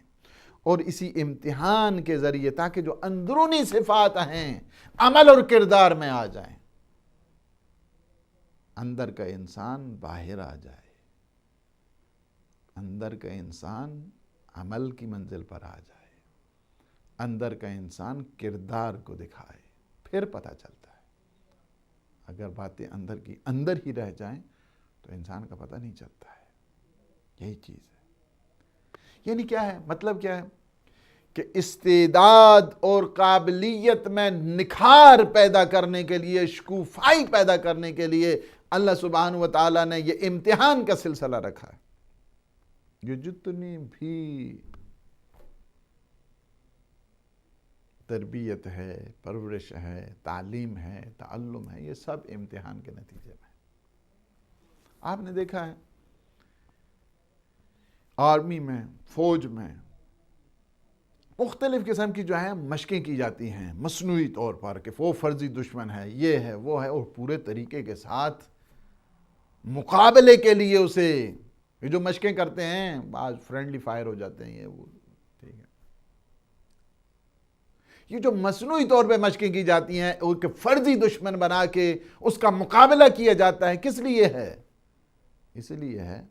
اور اسی امتحان کے ذریعے تاکہ جو اندرونی صفات ہیں عمل اور کردار میں آ جائیں، اندر کا انسان باہر آ جائے، اندر کا انسان عمل کی منزل پر آ جائے، اندر کا انسان کردار کو دکھائے. پھر پتہ چلتا ہے. اگر باتیں اندر کی اندر ہی رہ جائیں تو انسان کا پتہ نہیں چلتا ہے. یہی چیز ہے. یعنی کیا ہے؟ مطلب کیا ہے؟ کہ استعداد اور قابلیت میں نکھار پیدا کرنے کے لیے، شکوفائی پیدا کرنے کے لیے اللہ سبحانہ و تعالیٰ نے یہ امتحان کا سلسلہ رکھا ہے. یہ جتنی بھی تربیت ہے، پرورش ہے، تعلیم ہے، تعلم ہے، یہ سب امتحان کے نتیجے میں. آپ نے دیکھا ہے آرمی میں، فوج میں مختلف قسم کی جو ہیں مشقیں کی جاتی ہیں مصنوعی طور پر، کہ وہ فرضی دشمن ہے، یہ ہے، وہ ہے، اور پورے طریقے کے ساتھ مقابلے کے لیے اسے یہ جو مشقیں کرتے ہیں، بعض فرینڈلی فائر ہو جاتے ہیں، یہ وہ ٹھیک ہے. یہ جو مصنوعی طور پہ مشقیں کی جاتی ہیں اور کہ فرضی دشمن بنا کے اس کا مقابلہ کیا جاتا ہے، کس لیے ہے؟ اس لیے ہے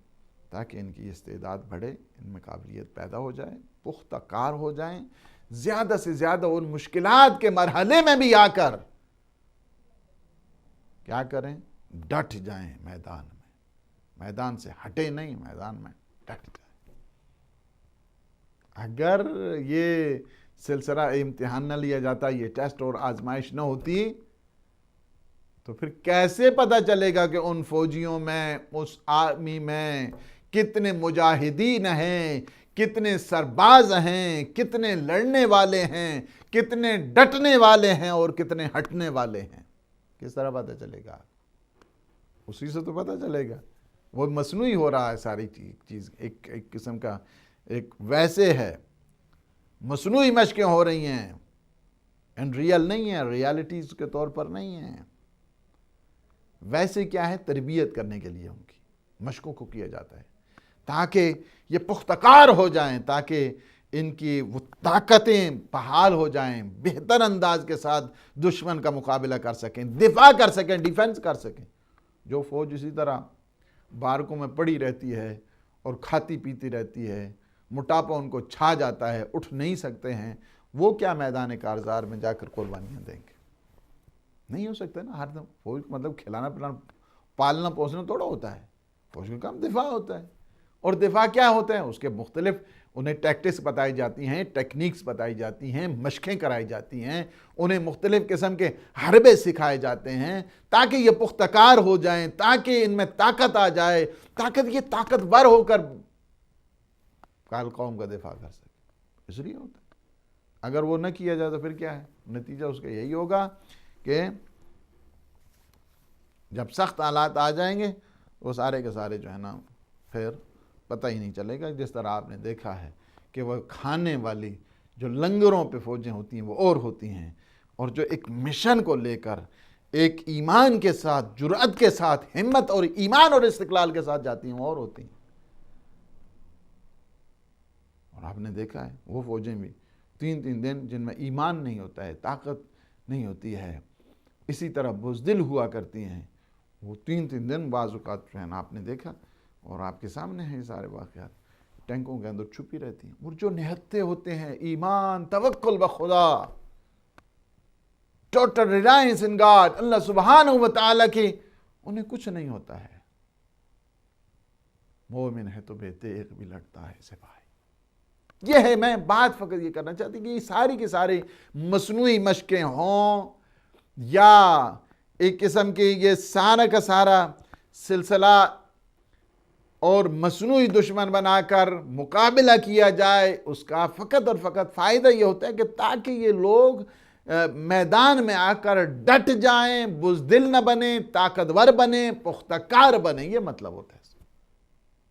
تاکہ ان کی استعداد بڑھے، ان میں قابلیت پیدا ہو جائے، پختہ کار ہو جائیں، زیادہ سے زیادہ ان مشکلات کے مرحلے میں بھی آ کر کیا کریں؟ ڈٹ جائیں میدان میں. میدان سے ہٹے نہیں، میدان میں ڈٹ جائیں. اگر یہ سلسلہ امتحان نہ لیا جاتا، یہ ٹیسٹ اور آزمائش نہ ہوتی، تو پھر کیسے پتہ چلے گا کہ ان فوجیوں میں، اس آرمی میں کتنے مجاہدین ہیں، کتنے سرباز ہیں، کتنے لڑنے والے ہیں، کتنے ڈٹنے والے ہیں اور کتنے ہٹنے والے ہیں، کس طرح پتہ چلے گا؟ اسی سے تو پتہ چلے گا۔ وہ مصنوعی ہو رہا ہے ساری چیز، ایک قسم کا ایک ویسے ہے، مصنوعی مشقیں ہو رہی ہیں، اینڈ ریئل نہیں ہیں، ریالٹیز کے طور پر نہیں ہیں۔ ویسے کیا ہے؟ تربیت کرنے کے لیے ان کی مشقوں کو کیا جاتا ہے تاکہ یہ پختہ کار ہو جائیں، تاکہ ان کی وہ طاقتیں بحال ہو جائیں، بہتر انداز کے ساتھ دشمن کا مقابلہ کر سکیں، دفاع کر سکیں، ڈیفنس کر سکیں۔ جو فوج اسی طرح بارکوں میں پڑی رہتی ہے اور کھاتی پیتی رہتی ہے، موٹاپا ان کو چھا جاتا ہے، اٹھ نہیں سکتے ہیں، وہ کیا میدان کارزار میں جا کر قربانیاں دیں گے؟ نہیں ہو سکتا نا۔ ہر دم فوج مطلب کھلانا پلانا پالنا پوسنا تھوڑا ہوتا ہے، فوج کا کام دفاع ہوتا ہے۔ اور دفاع کیا ہوتا ہے؟ اس کے مختلف انہیں ٹیکٹکس بتائی جاتی ہیں، ٹیکنیکس بتائی جاتی ہیں، مشقیں کرائی جاتی ہیں، انہیں مختلف قسم کے حربے سکھائے جاتے ہیں تاکہ یہ پختہ کار ہو جائیں، تاکہ ان میں طاقت آ جائے، طاقت یہ طاقتور ہو کر کال قوم کا دفاع کر سکے۔ اس لیے ہوتا ہے۔ اگر وہ نہ کیا جائے تو پھر کیا ہے نتیجہ؟ اس کا یہی ہوگا کہ جب سخت حالات آ جائیں گے وہ سارے کے سارے جو ہے نا پھر پتہ ہی نہیں چلے گا۔ جس طرح آپ نے دیکھا ہے کہ وہ کھانے والی جو لنگروں پہ فوجیں ہوتی ہیں وہ اور ہوتی ہیں، اور جو ایک مشن کو لے کر ایک ایمان کے ساتھ، جرأت کے ساتھ، ہمت اور ایمان اور استقلال کے ساتھ جاتی ہیں وہ اور ہوتی ہیں۔ اور آپ نے دیکھا ہے وہ فوجیں بھی 3 دن جن میں ایمان نہیں ہوتا ہے، طاقت نہیں ہوتی ہے، اسی طرح بزدل ہوا کرتی ہیں، وہ 3 دن بعض اوقات جو ہے نا آپ نے دیکھا اور آپ کے سامنے ہیں یہ سارے واقعات، ٹینکوں کے اندر چھپی رہتی ہیں۔ اور جو نہتے ہوتے ہیں ایمان، توکل بخدا، ٹوٹل ریلائنس ان گاڈ، اللہ سبحانہ و تعالیٰ کی، انہیں کچھ نہیں ہوتا ہے۔ مومن ہے تو بے تیغ بھی لڑتا ہے سپاہی۔ یہ ہے، میں بات فقط یہ کرنا چاہتی کہ یہ ساری کی ساری مصنوعی مشقیں ہوں یا ایک قسم کی یہ سارا کا سارا سلسلہ اور مصنوعی دشمن بنا کر مقابلہ کیا جائے، اس کا فقط اور فقط فائدہ یہ ہوتا ہے کہ تاکہ یہ لوگ میدان میں آ کر ڈٹ جائیں، بزدل نہ بنیں، طاقتور بنیں، پختہ کار بنیں، یہ مطلب ہوتا ہے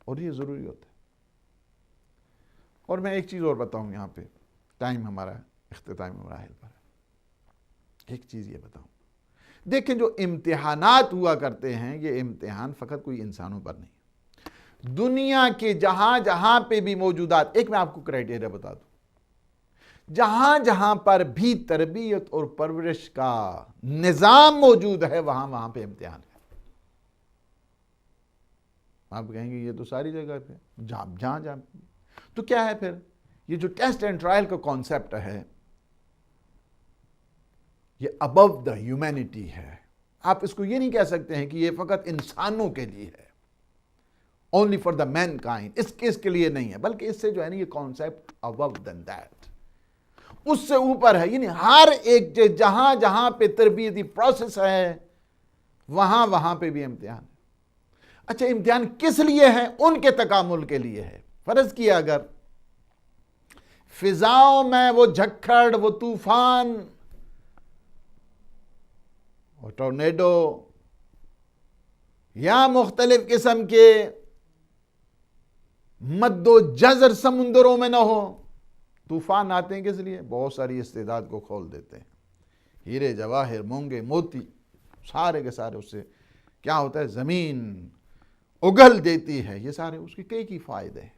اور یہ ضروری ہوتا ہے۔ اور میں ایک چیز اور بتاؤں، یہاں پہ ٹائم ہمارا اختتامی مراحل پر ہے، ایک چیز یہ بتاؤں، دیکھیں جو امتحانات ہوا کرتے ہیں یہ امتحان فقط کوئی انسانوں پر نہیں، دنیا کے جہاں جہاں پہ بھی موجودات، ایک میں آپ کو کرائٹیریا بتا دوں، جہاں جہاں پر بھی تربیت اور پرورش کا نظام موجود ہے وہاں پہ امتحان ہے۔ آپ کہیں گے یہ تو ساری جگہ پہ، جہاں تو کیا ہے پھر؟ یہ جو ٹیسٹ اینڈ ٹرائل کا کانسیپٹ ہے یہ ابو دا ہیومینٹی ہے۔ آپ اس کو یہ نہیں کہہ سکتے ہیں کہ یہ فقط انسانوں کے لیے ہے، only for the mankind، اس کے لیے نہیں ہے، بلکہ اس سے جو ہے نا یہ کانسیپٹ above than that، اس سے اوپر ہے، یعنی ہر ایک جہاں جہاں پہ تربیتی پروسیس ہے وہاں پہ بھی امتحان ہے۔ اچھا امتحان کس لیے ہے؟ ان کے تکامل کے لیے ہے۔ فرض کیا اگر فضاؤں میں وہ جھکڑ، وہ طوفان، وہ ٹورنیڈو یا مختلف قسم کے مد و جزر سمندروں میں نہ ہو۔ طوفان آتے ہیں کس لیے؟ بہت ساری استعداد کو کھول دیتے ہیں، ہیرے جواہر مونگے موتی سارے کے سارے اس سے کیا ہوتا ہے؟ زمین اگل دیتی ہے، یہ سارے اس کے کئی فائدے ہیں۔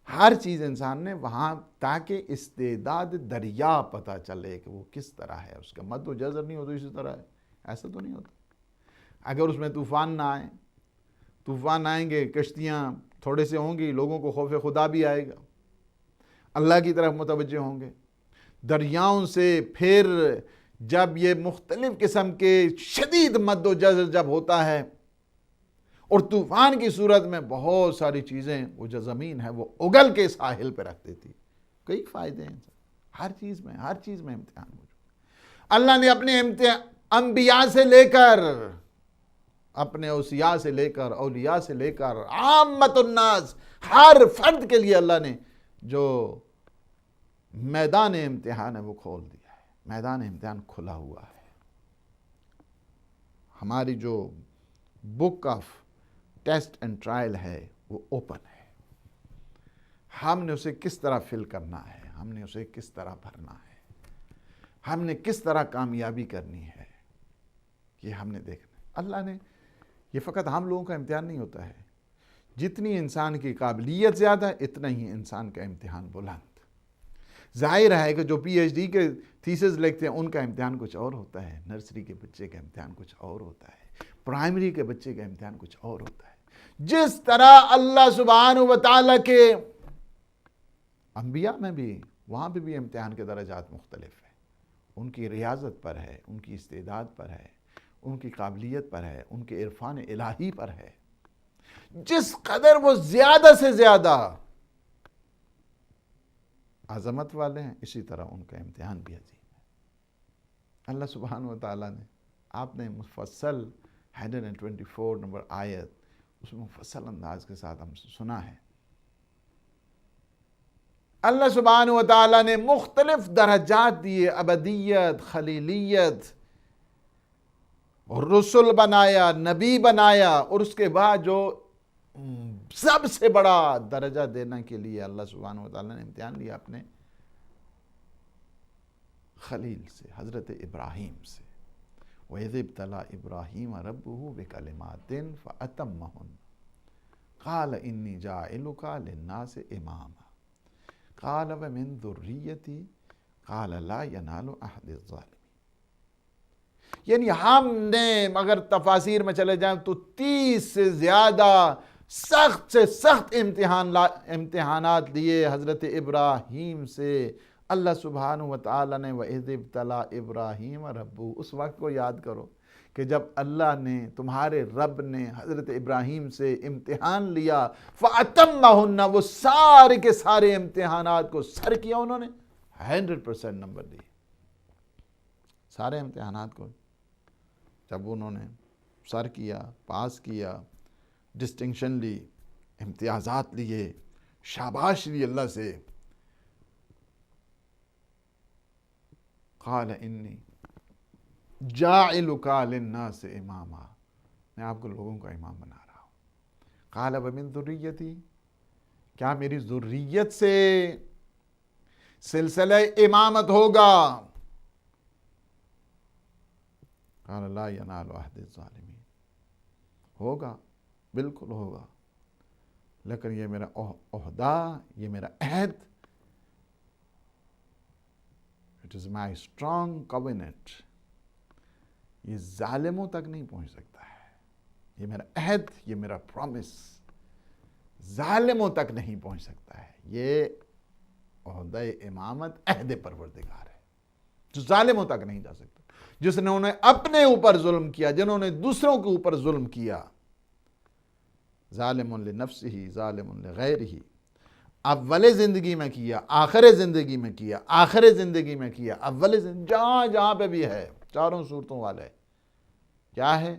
ہر چیز انسان نے وہاں تاکہ استعداد دریا پتہ چلے کہ وہ کس طرح ہے، اس کا مد و جزر نہیں ہو تو اسی طرح ہے، ایسا تو نہیں ہوتا۔ اگر اس میں طوفان نہ آئے، طوفان آئیں گے، کشتیاں تھوڑے سے ہوں گی، لوگوں کو خوف خدا بھی آئے گا، اللہ کی طرف متوجہ ہوں گے۔ دریاؤں سے پھر جب یہ مختلف قسم کے شدید مد و جزر جب ہوتا ہے اور طوفان کی صورت میں بہت ساری چیزیں، وہ جو زمین ہے وہ اگل کے ساحل پہ رکھ دیتی، کئی فائدے ہیں ہر چیز میں امتحان موجود۔ اللہ نے اپنے انبیاء سے لے کر اپنے اوصیاء سے لے کر اولیاء سے لے کر عامت الناس ہر فرد کے لیے اللہ نے جو میدان امتحان ہے وہ کھول دیا ہے. میدان امتحان کھلا ہوا ہے. ہماری جو book of test and trial ہے وہ اوپن ہے. ہم نے اسے کس طرح فل کرنا ہے, ہم نے اسے کس طرح بھرنا ہے, ہم نے کس طرح کامیابی کرنی ہے, یہ ہم نے دیکھنا ہے. اللہ نے یہ فقط ہم لوگوں کا امتحان نہیں ہوتا ہے. جتنی انسان کی قابلیت زیادہ اتنا ہی انسان کا امتحان بلند. ظاہر ہے کہ جو پی ایچ ڈی کے تھیسز لکھتے ہیں ان کا امتحان کچھ اور ہوتا ہے, نرسری کے بچے کا امتحان کچھ اور ہوتا ہے, پرائمری کے بچے کا امتحان کچھ اور ہوتا ہے. جس طرح اللہ سبحانہ و تعالیٰ کے انبیاء میں بھی وہاں پہ بھی امتحان کے درجات مختلف ہیں. ان کی ریاضت پر ہے, ان کی استعداد پر ہے, ان کی قابلیت پر ہے, ان کے عرفان الہی پر ہے. جس قدر وہ زیادہ سے زیادہ عظمت والے ہیں اسی طرح ان کا امتحان بھی عظیم ہے. اللہ سبحانہ و تعالیٰ نے, آپ نے مفصل 124 نمبر آیت اس میں مفصل انداز کے ساتھ ہم سے سنا ہے. اللہ سبحانہ و تعالیٰ نے مختلف درجات دیے, ابدیت, خلیلیت, اور رسول بنایا, نبی بنایا, اور اس کے بعد جو سب سے بڑا درجہ دینے کے لیے اللہ سبحانہ و تعالیٰ نے امتحان لیا اپنے خلیل سے, حضرت ابراہیم سے. وَإِذِ ابْتَلَىٰ إِبْرَاهِيمَ رَبُّهُ بِكَلِمَاتٍ فَأَتَمَّهُنَّ قَالَ إِنِّي جَاعِلُكَ لِلنَّاسِ إِمَامًا قَالَ وَمِن ذُرِّيَّتِي قَالَ لَا يَنَالُ عَهْدِ الظَّالِمِينَ. یعنی ہم نے اگر تفاسیر میں چلے جائیں تو 30 سے زیادہ سخت سے سخت امتحانات لیے حضرت ابراہیم سے. اللہ سبحانہ و تعالیٰ نے وَإِذِ ابْتَلَىٰ إِبْرَاهِيمَ رَبُّهُ, اس وقت کو یاد کرو کہ جب اللہ نے, تمہارے رب نے حضرت ابراہیم سے امتحان لیا. فَأَتَمَّهُنَّ, وہ سارے کے سارے امتحانات کو سر کیا, انہوں نے 100% نمبر دیے. سارے امتحانات کو جب انہوں نے سر کیا, پاس کیا, ڈسٹنکشن لی, امتیازات لیے, شاباش لی اللہ سے. قال انی جاعلک للناس اماما, میں آپ کو لوگوں کا امام بنا رہا ہوں. قال ومن ذریتی, کیا میری ذریت سے سلسلہ امامت ہوگا؟ قال لا ینال عہد الظالمین, ہوگا, بالکل ہوگا, لیکن یہ میرا عہدہ, یہ میرا عہد, it is my strong covenant, یہ ظالموں تک نہیں پہنچ سکتا ہے. یہ میرا عہد, یہ میرا پرومس ظالموں تک نہیں پہنچ سکتا ہے. یہ عہدہ امامت عہد پروردگار ہے جو ظالموں تک نہیں جا سکتا. جس نے انہیں اپنے اوپر ظلم کیا, جنہوں نے دوسروں کے اوپر ظلم کیا, ظالم لنفسہ ظالم لغیرہ, اول زندگی میں کیا, آخر زندگی میں کیا, آخر زندگی میں کیا, اول زندگی, جہاں جہاں پہ بھی ہے, چاروں صورتوں والے کیا ہے,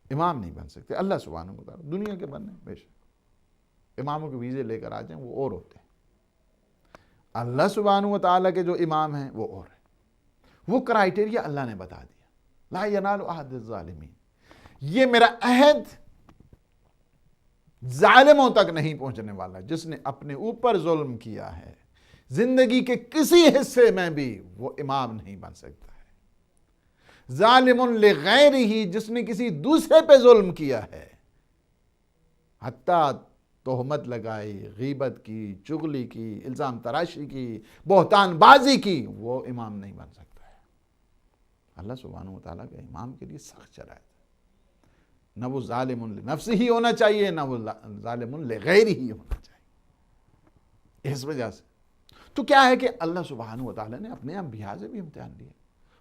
امام نہیں بن سکتے. اللہ سبحانہ و تعالیٰ دنیا کے بننے بے شک اماموں کے ویزے لے کر آ جائیں وہ اور ہوتے ہیں. اللہ سبحانہ و تعالیٰ کے جو امام ہیں وہ اور ہیں. وہ کرائیٹیریا اللہ نے بتا دیا, لا ینال عہد الظالمین, یہ میرا عہد ظالموں تک نہیں پہنچنے والا. جس نے اپنے اوپر ظلم کیا ہے زندگی کے کسی حصے میں بھی, وہ امام نہیں بن سکتا ہے. ظالم لغیرہ, جس نے کسی دوسرے پہ ظلم کیا ہے, حتیٰ تہمت لگائی, غیبت کی, چغلی کی, الزام تراشی کی, بہتان بازی کی, وہ امام نہیں بن سکتا ہے. اللہ سبحانہ و تعالیٰ کے امام کے لیے سخت شرائط ہے. نہ وہ ظالم لنفسہ ہی ہونا چاہیے, نہ وہ ظالم لغیرہ ہی ہونا چاہیے. اس وجہ سے تو کیا ہے کہ اللہ سبحانہ و تعالیٰ نے اپنے انبیاء سے بھی امتحان لیا,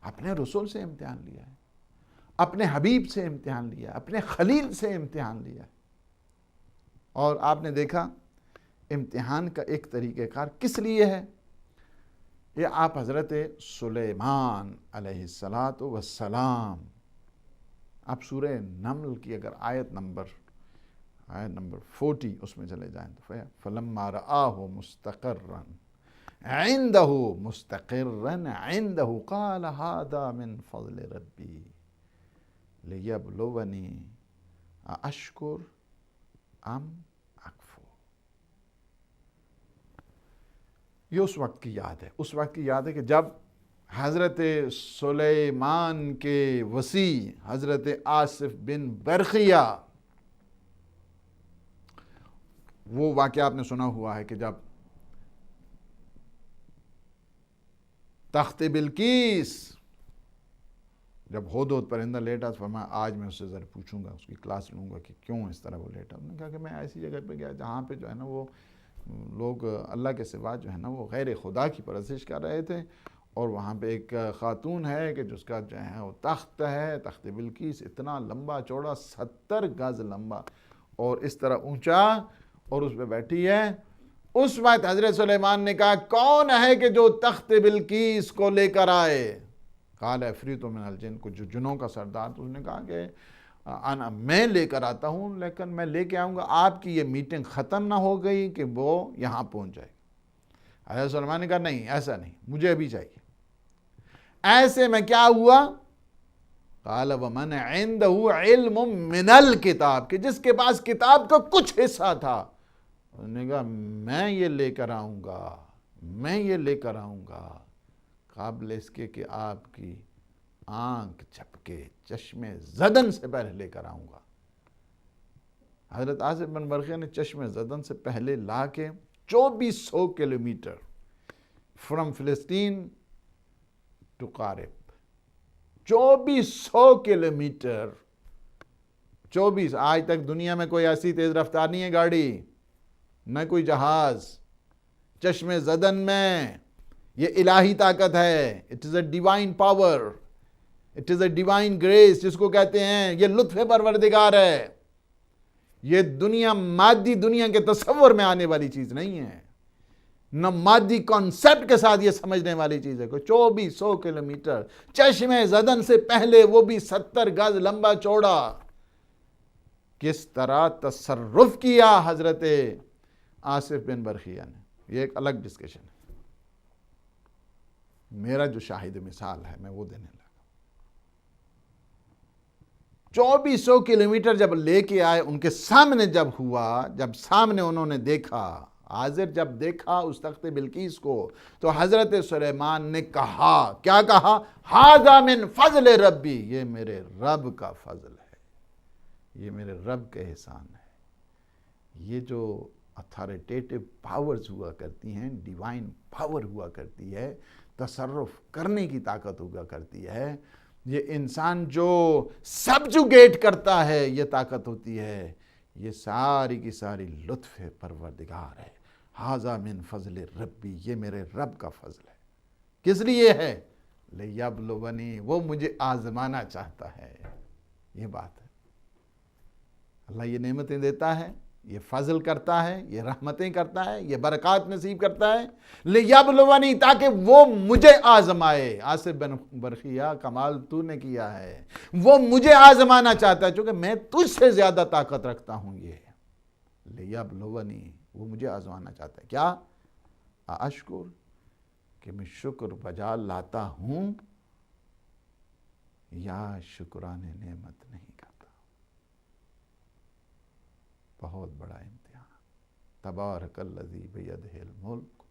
اپنے رسول سے امتحان لیا ہے, اپنے حبیب سے امتحان لیا, اپنے خلیل سے امتحان لیا. اور آپ نے دیکھا امتحان کا ایک طریقہ کار کس لیے ہے. یہ آپ حضرت سلیمان علیہ السلام آپ سورہ نمل کی اگر آیت نمبر 40 اس میں چلے جائیں تو فَلَمَّا رَآهُ مُسْتَقِرًّا عِنْدَهُ قَالَ هَذَا مِنْ فَضْلِ رَبِّي لِيَبْلُوَنِي أَأَشْكُرُ أَمْ أَكْفُرُ۔ یہ اس وقت کی یاد ہے، اس وقت کی یاد ہے کہ جب حضرت سلیمان کے وصی حضرت آصف بن برخیہ، وہ واقعہ آپ نے سنا ہوا ہے کہ جب تخت بلقیس، جب ہودود پرندہ لیٹا تو فرمایا آج میں اس سے ذرا پوچھوں گا، اس کی کلاس لوں گا کہ کیوں اس طرح وہ لیٹا۔ انہوں نے کہا کہ میں ایسی جگہ پہ گیا جہاں پہ جو ہے نا وہ لوگ اللہ کے سوا جو ہے نا وہ غیر خدا کی پرستش کر رہے تھے، اور وہاں پہ ایک خاتون ہے کہ جس کا جو ہے وہ تخت ہے، تخت بلقیس، اتنا لمبا چوڑا 70 گز لمبا اور اس طرح اونچا، اور اس پہ بیٹھی ہے۔ اس وقت حضرت سلیمان نے کہا کون ہے کہ جو تخت بلقیس کو لے کر آئے؟ قال عفریت من الجن، کچھ جو جنوں کا سردار، تو اس نے کہا کہ میں لے کر آتا ہوں، لیکن میں لے کے آؤں گا آپ کی یہ میٹنگ ختم نہ ہو گئی کہ وہ یہاں پہنچ جائے۔ حضرت سلیمان نے کہا نہیں، ایسا نہیں، مجھے ابھی چاہیے۔ ایسے میں کیا ہوا؟ قال ومن عنده علم من الکتاب، کہ جس کے پاس کتاب کا کچھ حصہ تھا، انہوں نے کہا میں یہ لے کر آؤں گا، میں یہ لے کر آؤں گا، قابل اس کے کہ آپ کی آنکھ جھپکے، چشم زدن سے پہلے لے کر آؤں گا۔ حضرت آصف بن برخیہ نے چشم زدن سے پہلے لا کے 2400 کلومیٹر فرام فلسطین ٹو قارب، 2400 کلومیٹر، 24، آج تک دنیا میں کوئی ایسی تیز رفتار نہیں ہے گاڑی، نہ کوئی جہاز، چشم زدن میں یہ الہی طاقت ہے۔ It is a divine power, it is a divine grace, جس کو کہتے ہیں یہ لطف پروردگار ہے۔ یہ دنیا مادی دنیا کے تصور میں آنے والی چیز نہیں ہے، نہ مادی کانسیپٹ کے ساتھ یہ سمجھنے والی چیز ہے۔ 2400 کلومیٹر چشم زدن سے پہلے، وہ بھی 70 گز لمبا چوڑا۔ کس طرح تصرف کیا حضرت آصف بن برخیہ نے، یہ ایک الگ ڈسکشن ہے۔ میرا جو شاہد مثال ہے میں وہ دینے لگا۔ 2400 کلومیٹر جب لے کے آئے، ان کے سامنے جب ہوا، جب سامنے انہوں نے دیکھا، حاضر جب دیکھا اس تخت بلقیس کو، تو حضرت سلیمان نے کہا، کیا کہا؟ ھذا من فضل ربی، یہ میرے رب کا فضل ہے، یہ میرے رب کا احسان ہے۔ یہ جو اتھارٹیٹو پاورز ہوا کرتی ہیں، ڈیوائن پاور ہوا کرتی ہے، تصرف کرنے کی طاقت ہوا کرتی ہے، یہ انسان جو سبجوگیٹ کرتا ہے یہ طاقت ہوتی ہے، یہ ساری کی ساری لطف پروردگار ہے۔ ھذا من فضل ربی، یہ میرے رب کا فضل ہے۔ کس لیے ہے؟ لیبلونی، وہ مجھے آزمانا چاہتا ہے۔ یہ بات ہے، اللہ یہ نعمتیں دیتا ہے، یہ فضل کرتا ہے، یہ رحمتیں کرتا ہے، یہ برکات نصیب کرتا ہے، لیبلونی، تاکہ وہ مجھے آزمائے۔ آصف بن برخیہ کمال تو نے کیا ہے، وہ مجھے آزمانا چاہتا ہے، چونکہ میں تجھ سے زیادہ طاقت رکھتا ہوں۔ یہ لیبلونی، وہ مجھے آزمانا چاہتا ہے، کیا؟ اشکر، کہ میں شکر بجا لاتا ہوں یا شکران نعمت نہیں کرتا۔ بہت بڑا امتحان۔ تبارک الذی بیدہ الملک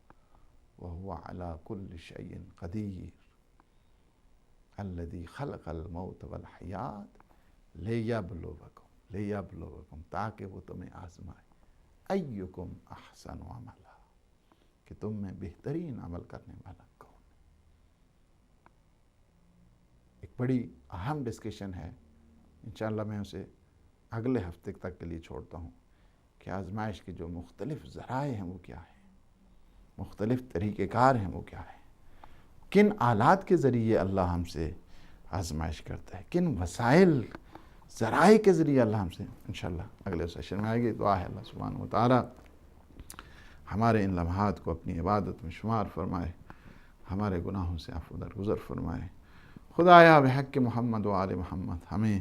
وہو علی کل شیء قدیر الذی خلق الموت والحیات لیبلوکم، تاکہ وہ تمہیں آزمائے، ایکم احسن عملا، کہ تم میں بہترین عمل کرنے والا کون ہے۔ ایک بڑی اہم ڈسکشن ہے، انشاءاللہ میں اسے اگلے ہفتے تک کے لیے چھوڑتا ہوں، کہ آزمائش کے جو مختلف ذرائع ہیں وہ کیا ہیں، مختلف طریقہ کار ہیں وہ کیا ہیں، کن آلات کے ذریعے اللہ ہم سے آزمائش کرتا ہے، کن وسائل ذرائع کے ذریعے اللہ ہم سے، انشاءاللہ اگلے سیشن میں آئے گی۔ دعا ہے اللہ سبحانہ وتعالی ہمارے ان لمحات کو اپنی عبادت میں شمار فرمائے، ہمارے گناہوں سے عفو درگزر فرمائے۔ خدایا بحق محمد و آل محمد ہمیں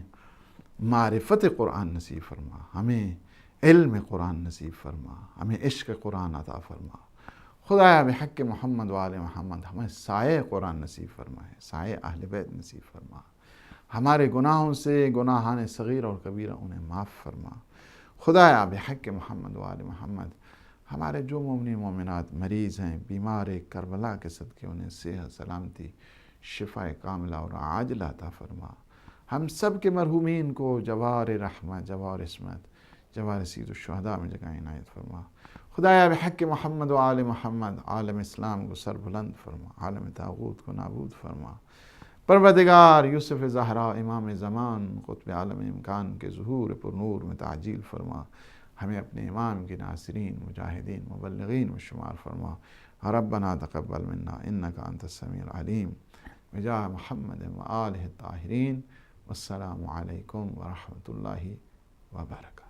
معرفت قرآن نصیب فرما، ہمیں علم قرآن نصیب فرما، ہمیں عشق قرآن عطا فرما۔ خدایا بحق محمد و آل محمد ہمیں سائے قرآن نصیب فرمائے، سائے اہل بیت نصیب فرما، ہمارے گناہوں سے گناہان صغیر اور کبیرہ انہیں معاف فرما۔ خدایا بحق محمد و آل محمد ہمارے جو مومنین مومنات مریض ہیں، بیمار کربلا کے صدقے انہیں صحت سلامتی شفا کاملہ اور عاجلہ عطا فرما۔ ہم سب کے مرحومین کو جوار رحمہ، جوار عصمت، جوار سید الشہداء میں جگہ عنایت فرما۔ خدایا بحق محمد و آل محمد عالم اسلام کو سر بلند فرما، عالم طاغوت کو نابود فرما۔ پروردگار یوسف زہرا امام زمان قطب عالم امکان کے ظہور پر نور میں تعجیل فرما، ہمیں اپنے امام کے ناصرین مجاہدین مبلغین میں شمار فرما۔ ربنا تقبل منا انک انت السمیع العلیم بجاہ محمد و آلہ الطاہرین۔ والسلام علیکم ورحمۃ اللہ وبرکاتہ۔